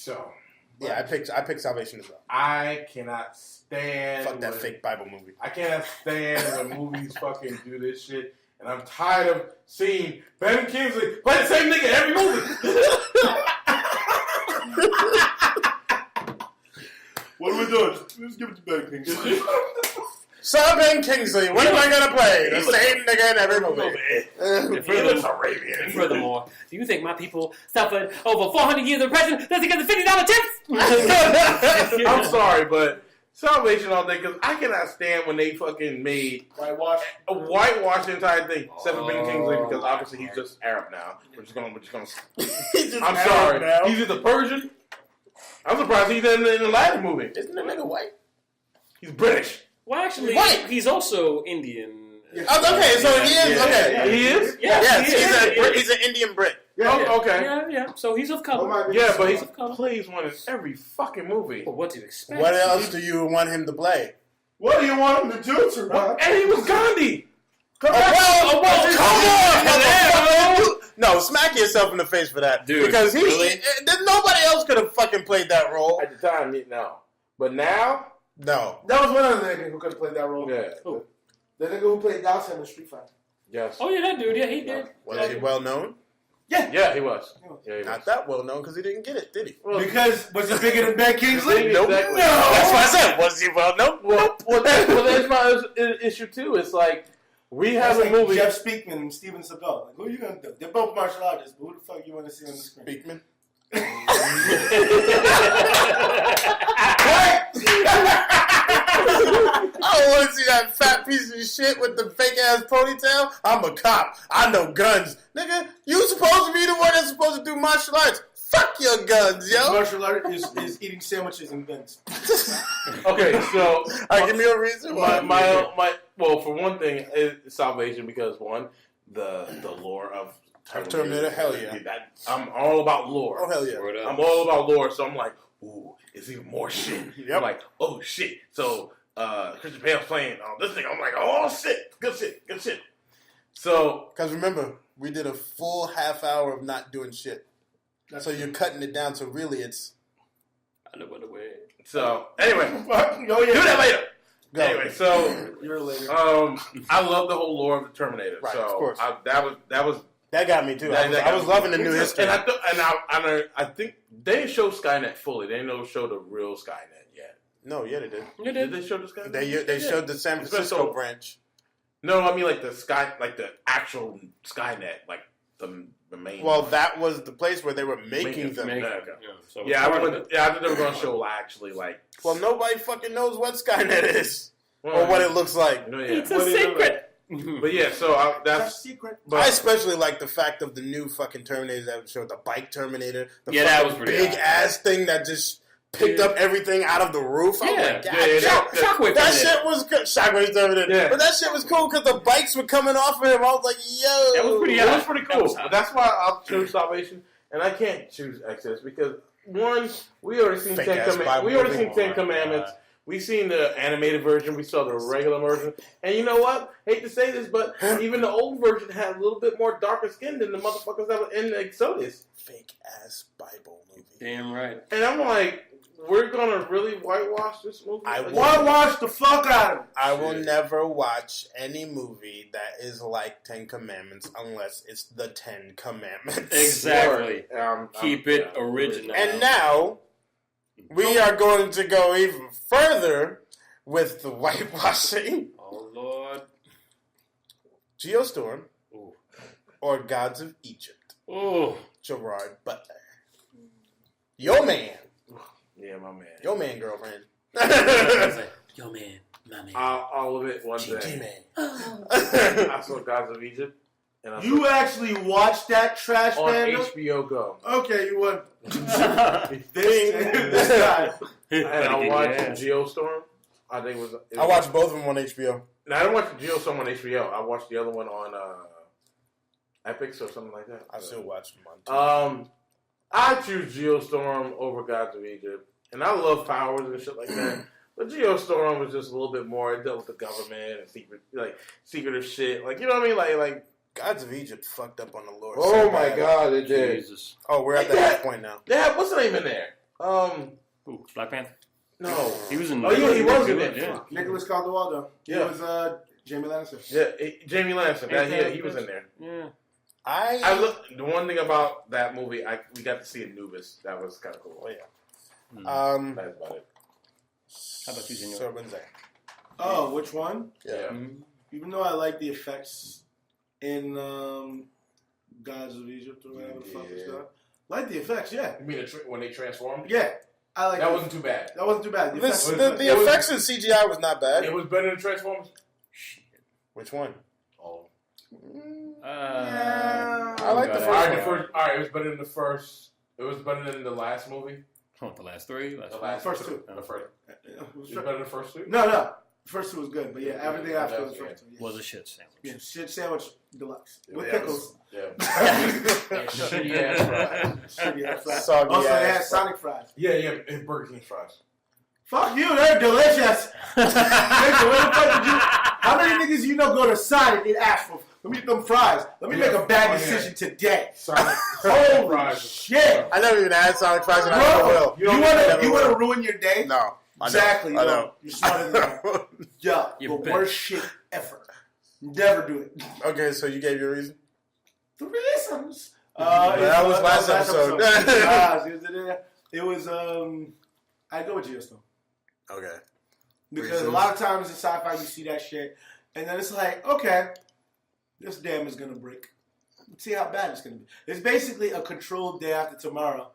So, yeah, I picked Salvation as well. I cannot stand... Fuck that fake Bible movie. I cannot stand when movies fucking do this shit. And I'm tired of seeing Ben Kingsley play the same nigga every movie. What are we doing? Let's give it to Ben Kingsley. Sir Ben Kingsley, what am I going to play? The same nigga in every movie. And furthermore, do you think my people suffered over 400 years of oppression just because of $50 tips? I'm sorry, but Salvation all day, because I cannot stand when they fucking made whitewash the entire thing, except for Ben Kingsley, because obviously he's just Arab now. We're just gonna. I'm sorry, now. He's either Persian. I'm surprised he's in the Aladdin movie. Isn't the nigga white? He's British. Well, actually, he's also Indian. Okay, so he is. Okay, he is. Yes, he's an Indian Brit. Okay. Yeah. So he's of color. Yeah, but he plays one in every fucking movie. Well, what do you expect? What else do you want him to play? What do you want him to do, Sir? And he was Gandhi. Come on! No, smack yourself in the face for that, dude. Because nobody else could have fucking played that role at the time. No, but now, no. That was one other nigga who could have played that role. Yeah. Who? The nigga who played Dawson in Street Fighter. Yes. Oh yeah, that dude. Yeah, he did. Was he well known? Yeah, he was. Yeah, Not that well known because he didn't get it, did he? Well, because was he bigger than Ben Kingsley? Nope. Exactly. No. That's what I said. Was he well known? Well, that's my issue too. It's like we have a movie. Jeff Speakman and Steven Seagal. Like, who are you gonna do? They're both martial artists, but who the fuck you want to see on the screen? Speakman. I don't want to see that fat piece of shit with the fake ass ponytail. I'm a cop. I know guns. Nigga, you supposed to be the one that's supposed to do martial arts. Fuck your guns, yo. Martial art is eating sandwiches and guns. Okay, so give me a reason why. Well, for one thing, it's Salvation because one, the lore of Terminator, hell yeah. I'm all about lore. Oh hell yeah. I'm all about lore, so I'm like, ooh, it's even more shit. Yep. I'm like, oh shit. So Christian Bale's playing this thing. I'm like, oh shit, good shit. So, because remember, we did a full half hour of not doing shit. So you're cutting it down to really it's. I know what the way. So anyway, do that later. Go. Anyway, so you're later. I love the whole lore of the Terminator. Right, so of course. That got me too. I was loving the new history. And I think they didn't show Skynet fully. They didn't show the real Skynet yet. No, yeah, they did. Did they show the Skynet? They showed the San Francisco branch. No, I mean like the actual Skynet, like the main. Well, that was the place where they were making them. I thought they were going to show actually like. Well, nobody fucking knows what Skynet is or what it looks like. It's a secret. But yeah, so that's a secret. I especially like the fact of the new fucking Terminators that showed the bike Terminator. That was pretty big ass thing that just picked up everything out of the roof. Shockwave. That shit was good. Shockwave Terminator. Yeah. But that shit was cool because the bikes were coming off of him. I was like, yo. That was pretty cool. But that's why I'll choose Salvation. And I can't choose Exodus because, one, we already seen Ten Commandments. We've seen the animated version. We saw the regular version. And you know what? Hate to say this, but even the old version had a little bit more darker skin than the motherfuckers that were in Exodus. Fake ass Bible movie. Damn right. And I'm like, we're going to really whitewash this movie? Whitewash the fuck out of it. I will never watch any movie that is like 10 Commandments unless it's the 10 Commandments. Exactly. Keep it original. And now, we are going to go even further with the whitewashing. Oh, Lord. Geostorm or Gods of Egypt. Oh. Gerard Butler. Your man. Yeah, my man. Your man, girlfriend. Yo, man. My man. All of it one day. G-Man. I saw Gods of Egypt. And you actually watched that trash on band? HBO Go. Okay, you won. This guy. And I watched Geostorm. I think it was. I watched both of them on HBO. No, I didn't watch Geostorm on HBO. I watched the other one on Epics or something like that. I still watch them on TV. I choose Geostorm over Gods of Egypt. And I love powers and shit like that. But Geostorm was just a little bit more. It dealt with the government and secretive shit. Like, you know what I mean? Like Gods of Egypt fucked up on the lore. Oh so my bad. God, it did. Jesus. Oh, we're at the half point now. They had, what's the name in there? Ooh, Black Panther? No. He was in. Oh, yeah, he was in it. Yeah. Nicholas Caldwell. He Yeah. was Jamie Lannister. Yeah, Jamie Lannister. He was in there. Yeah. The one thing about that movie, we got to see Anubis. That was kind of cool. Oh yeah. That's about it. How about you, Senor? Sir Benzac. Oh, which one? Yeah. Mm-hmm. Even though I like the effects in Gods of Egypt or whatever the fuck it's called. Like the effects, yeah. You mean when they transformed? Yeah. I like That wasn't too bad. That wasn't too bad. The effects in CGI was not bad. It was better than Transformers? Which one? Oh. I like the first one. All right, it was better than the first. It was better than the last movie. The last three? First two. The first. It was better than the first two? No. The first two was good, but yeah, everything after was first two. Yeah. Was a shit sandwich. Yeah, shit sandwich deluxe. With Yeah, pickles. Yeah. Shitty ass fries. Shitty ass fries. Soggy Also, they ass had Sonic fries. Yeah, and Burger King fries. Fuck you, they're delicious. How many niggas you know go to Sonic and ask for, let me get them fries. Let me make a bad decision today. Sonic Holy fries. shit. I never even had Sonic fries, and I never will. You want to ruin your day? No. Exactly. I know. You're smarter than that. Yeah, the worst shit ever. Never do it. Okay, so you gave your reason? The reasons. That was last episode. It was, I'd go with Geostorm. Okay. Because a lot of times in sci-fi you see that shit, and then it's like, okay, this dam is going to break. Let's see how bad it's going to be. It's basically a controlled day after tomorrow.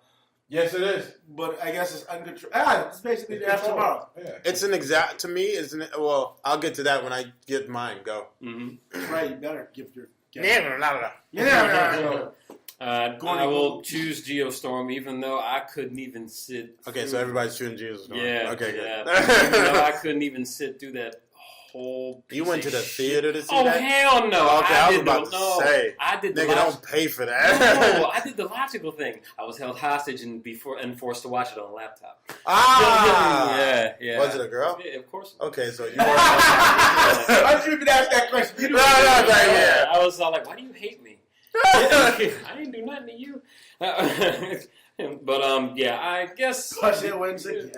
Yes, it is. But I guess it's uncontrolled. It's basically day after tomorrow. Yeah. It's an exact, to me, isn't it? Well, I'll get to that when I get mine. Go. Mm-hmm. Right, you better give your... I will choose Geostorm, even though I couldn't even sit. Okay, so everybody's choosing Geostorm. Yeah. Okay, good. Yeah. Even though I couldn't even sit through that whole. You went to the theater to see oh, that? Oh hell no! Okay, I was about to say. I did. Nigga, don't pay for that. No, I did the logical thing. I was held hostage and forced to watch it on a laptop. Yeah. Was it a girl? Yeah, of course. Okay, so you were. Why did you even ask that question? I was all like, "Why do you hate me?" I didn't do nothing to you. But yeah, I guess. Question wins again.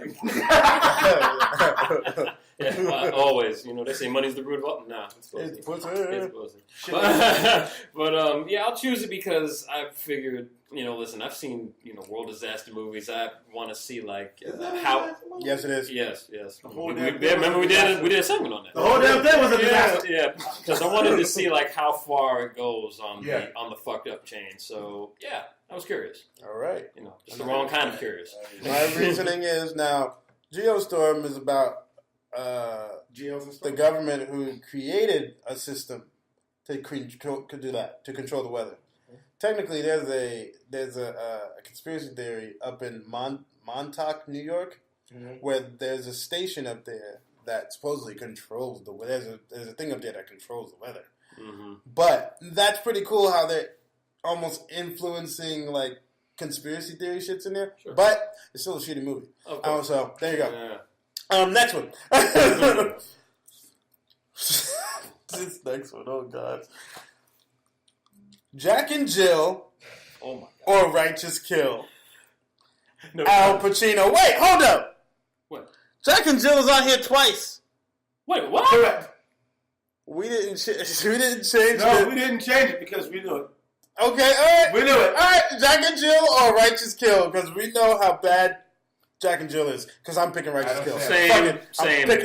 Always. They say money's the root of all. Nah, it's pussy. It's pussy. But yeah, I'll choose it because I figured, listen, I've seen world disaster movies. I want to see how. Yes, it is. Yes. Remember we did a segment on that. The whole damn thing was a disaster. Yeah, because I wanted to see how far it goes on the fucked up chain. So yeah, I was curious. All right. Just the wrong kind of curious. My reasoning is now Geostorm is about the government who created a system to control the weather. Technically, there's a conspiracy theory up in Montauk, New York, where there's a station up there that supposedly controls the weather. There's a thing up there that controls the weather. Mm-hmm. But that's pretty cool how they're almost influencing conspiracy theory shits in there. Sure. But it's still a shitty movie. Okay. So there you go. Yeah. Next one. This next one, oh god. Jack and Jill, oh my god, or Righteous Kill. No, Al Pacino. Wait, hold up. What? Jack and Jill is on here twice. Wait, what? Correct. We didn't change it. We didn't change it because we knew it. Okay, all right. We knew it. All right, Jack and Jill or Righteous Kill, because we know how bad Jack and Jill is. Because I'm picking Righteous Kill. Same.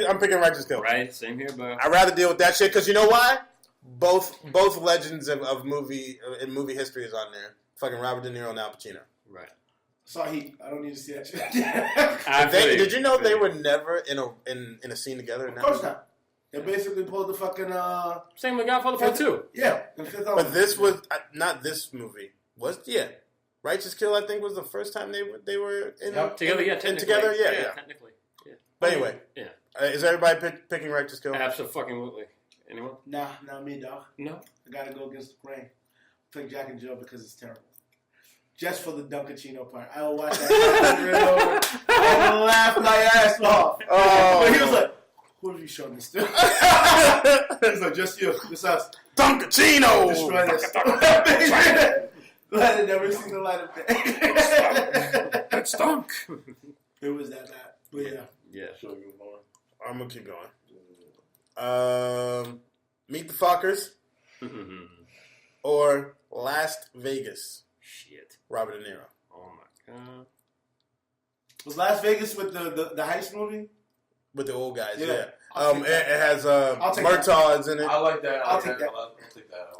I'm picking Righteous Kill. Right, same here, bro. I'd rather deal with that shit, because you know why? Both legends of movie history is on there. Fucking Robert De Niro and Al Pacino. Right. Saw Heat. I don't need to see that shit. Did you know they were never in a scene together? Of course not. They basically pulled the fucking... Same with Godfather Part 2. Yeah. But this was... not this movie. Yeah. Righteous Kill, I think, was the first time they were together. Yeah, together. Yeah, technically. Yeah. But anyway, is everybody picking Righteous Kill? Absolutely. Anyone? Nah, not me, dog. No. I gotta go against the grain. Pick Jack and Jill because it's terrible. Just for the Dunkachino part, I will watch that over and over. I will laugh my ass off. Oh, but he was like, "Who have you shown this to?" He's like, "Just you, just us." Dunkachino. Destroy this. Let it never see the light of day. That stunk. It was that bad. But yeah. Sure, you going. I'm gonna keep going. Meet the Fockers or Las Vegas. Shit. Robert De Niro. Oh my god. Was Las Vegas with the heist movie? With the old guys, Yeah. It has take Murtaugh's in it. I like that. I'll take that.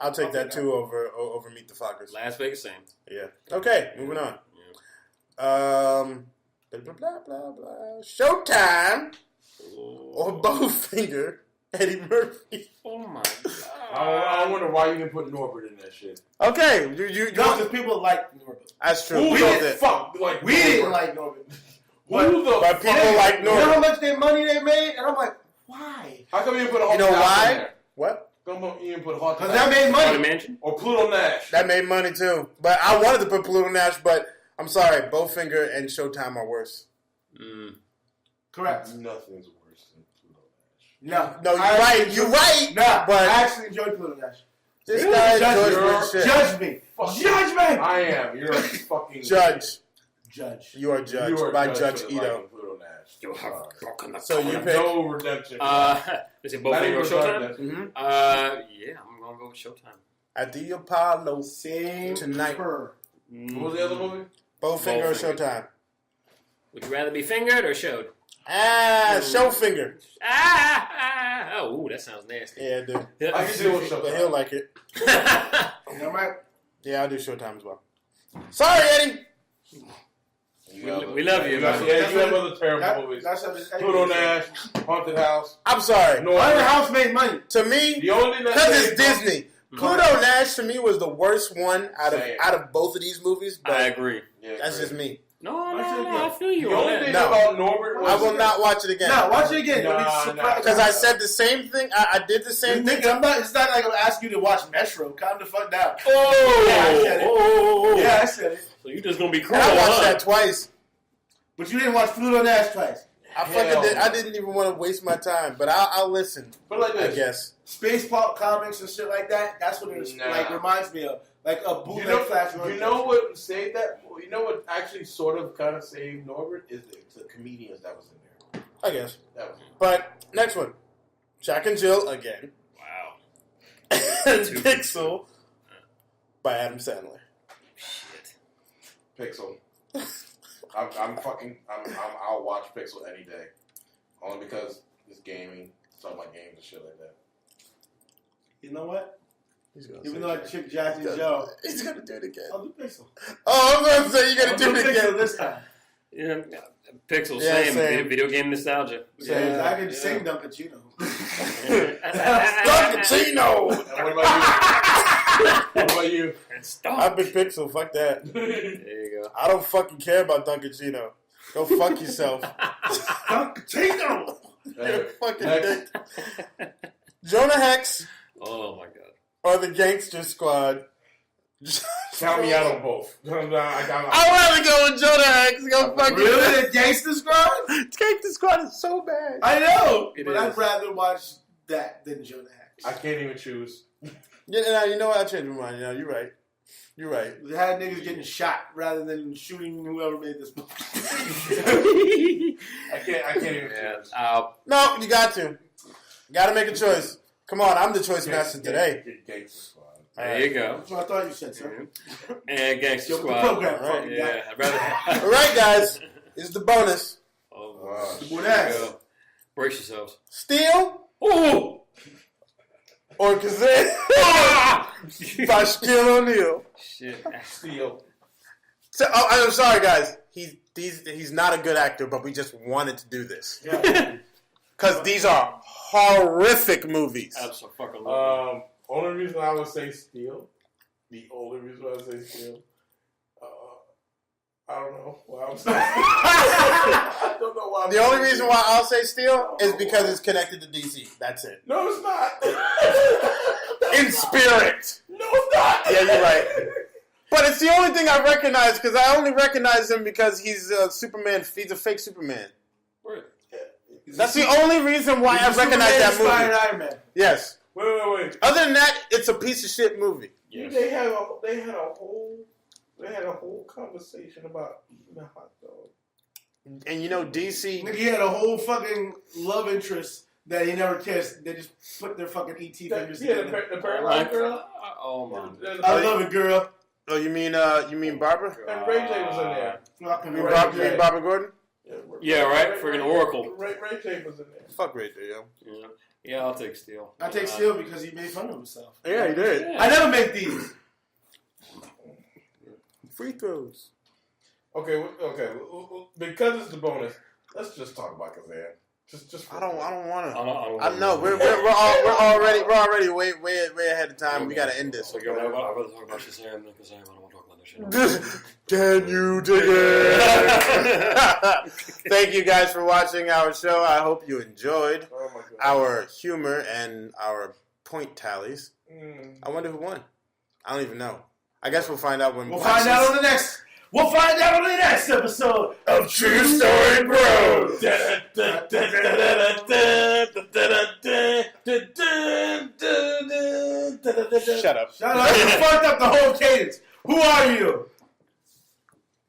I'll take that too over Meet the Fockers. Las Vegas, same. Yeah. Okay, moving on. Blah blah blah blah. Showtime or Bowfinger, Eddie Murphy. Oh my god. I wonder why you didn't put Norbert in that shit. Okay, you no, because people like Norbert. That's true. Who We the did. fuck like We didn't like Norbert. Who the But people fuck? like You know how Norbert. much money they made? And I'm like, why? How come you didn't put a You Haunted know House why? in there? What? Come on, you didn't put Haunted Because House. that made Haunted money. Mansion? Or Pluto Nash. That made money too. But I wanted to put Pluto Nash, but I'm sorry, Bowfinger and Showtime are worse. Correct. Nothing's worse than Pluto Nash. No. No, you're right. You're right. Nah, but I actually enjoyed Pluto Nash. this Really? guy Judge judgment shit. Judge me. Fuck Judge me. I am. You're a fucking Judge. Judge. You are judged You are by judged Judge for Ito. liking Pluto Nash. You have broken the So you pick. No redemption. Is it Not Bowfinger even or Showtime? redemption. Mm-hmm. Yeah, I'm gonna go with Showtime. At the Apollo Same tonight. her. What was the other movie? Bowfinger or Bowfinger. Showtime? Would you rather be fingered or showed? Showfinger. Oh, that sounds nasty. Yeah, dude. I can deal with But Showtime. he'll like it. You know, right? Yeah, I'll do Showtime as well. Sorry, Eddie. We love you, man. Yeah, you have other terrible movies. That's how this Pluto Nash, Haunted House. I'm sorry. No, Haunted House made money. To me, the only thing that because it's Disney. Pluto Nash to me was the worst one out Same. of both of these movies. But I agree. Yeah, that's just me. No, I feel you The on only that. thing No. about Norbert was I will not watch it again. No, watch it again. You'll be Nah, surprised. Because I said the same thing. I did the same thing. Nigga, it's not like I'm asking you to watch Metro. Calm the fuck down. Oh, Yeah, I said it. oh. Yeah, I said it. So you just gonna be And cruel, I watched huh? that twice. But you didn't watch Pluto Nash twice. I didn't even want to waste my time, but I'll listen. But like I this, guess. Space pop comics and shit like that. That's what it like reminds me of. Like a bootleg Flash. You know what saved that? You know what actually sort of kind of saved Norbert is the comedians that was in there. I guess. That was But next one, Jack and Jill again, Wow. and Pixel by Adam Sandler. Shit. Pixel. I'll watch Pixel any day, only because it's gaming. It's all my games and shit like that. You know what? He's Even though I chick Jack and Joe, He's gonna do it again. I'll do Pixel. Oh, I'm gonna say you're gonna do it Pixel again. this time. Yeah, Pixel, Yeah, same. same. Video game nostalgia. Same. Yeah. I can sing Dunkachino. Dunkachino. And what about you? What about you? I pick Pixel. Fuck that. There you go. I don't fucking care about Dunkachino. Go fuck yourself. Dunkachino. You're a fucking Next. dick. Jonah Hex Oh my god. or the Gangster Squad. Count me out on both. I'd rather go with Jonah Hex. Go fucking Really? The Gangster Squad? Gangster Squad is so bad. I know. It but is. I'd rather watch that than Jonah Hex. I can't even choose. Yeah, you know what? I changed my mind. You're right. You're right. They had niggas getting shot rather than shooting whoever made this movie. I can't even choose. No, you got to. Got to make a choice. Come on, I'm the choice master today. Gangster Squad. There you go. That's what I thought you said, sir. And Gangster Yo, the Squad. program, Right, fucking Yeah, guy. I'd rather. All right, guys. It's the bonus. Oh, Wow. Good there you ass. go. Brace yourselves. Steel Oh! or Kazan by Shaquille O'Neal. Shit. Steel. So, I'm sorry, guys. He's not a good actor, but we just wanted to do this. Yeah. Because these are horrific movies. Only reason I would say Steel. The only reason I would say Steel. I don't know why I'm saying. I don't know why. The only reason why I'll say Steel is because it's connected to DC. That's it. No, it's not. In spirit. No, it's not. Yeah, you're right. But it's the only thing I recognize because I only recognize him because he's Superman. He's a fake Superman. Right. That's the only reason why I recognize that movie. Iron Man. Yes. Wait. Other than that, it's a piece of shit movie. Yes. They had a whole conversation about eating a hot dog. And you know, DC. Nigga, he had a whole fucking love interest that he never kissed. They just put their fucking ET fingers together. The paralyzed girl. Oh my. I love it, girl. Oh, you mean Barbara? And Ray J was in there. Fucking You Ray mean J. Barbara Gordon? Yeah, right. Friggin' Oracle. Ray J was in there. Fuck Ray J, yo. Yeah, I'll take Steel. I take Steel because he made fun of himself. Yeah, he did. Yeah. I never make these. Free throws. Okay. Because it's the bonus, let's just talk about Kazan. Just. I don't want to. I know we're already way ahead of time. We gotta end this. I'd rather talk about Shazam than Kazam. I don't want to talk about this shit. Can you dig it? Thank you guys for watching our show. I hope you enjoyed our humor and our point tallies. I wonder who won. I don't even know. I guess we'll find out when. We'll find out on the next episode of True Story Bros. Shut up. Shut up. You fucked up the whole cadence. Who are you?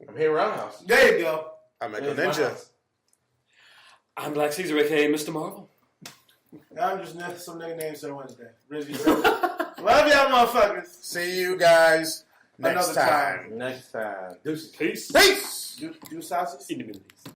I'm here Roundhouse. There you go. I'm Echo Ninja. I'm Black Caesar, aka Mr. Marvel. I'm just some nigga named Sir Wednesday. Love y'all motherfuckers. See you guys next time. Next time. Deuces. Peace. Peace. Do sauces? In the middle.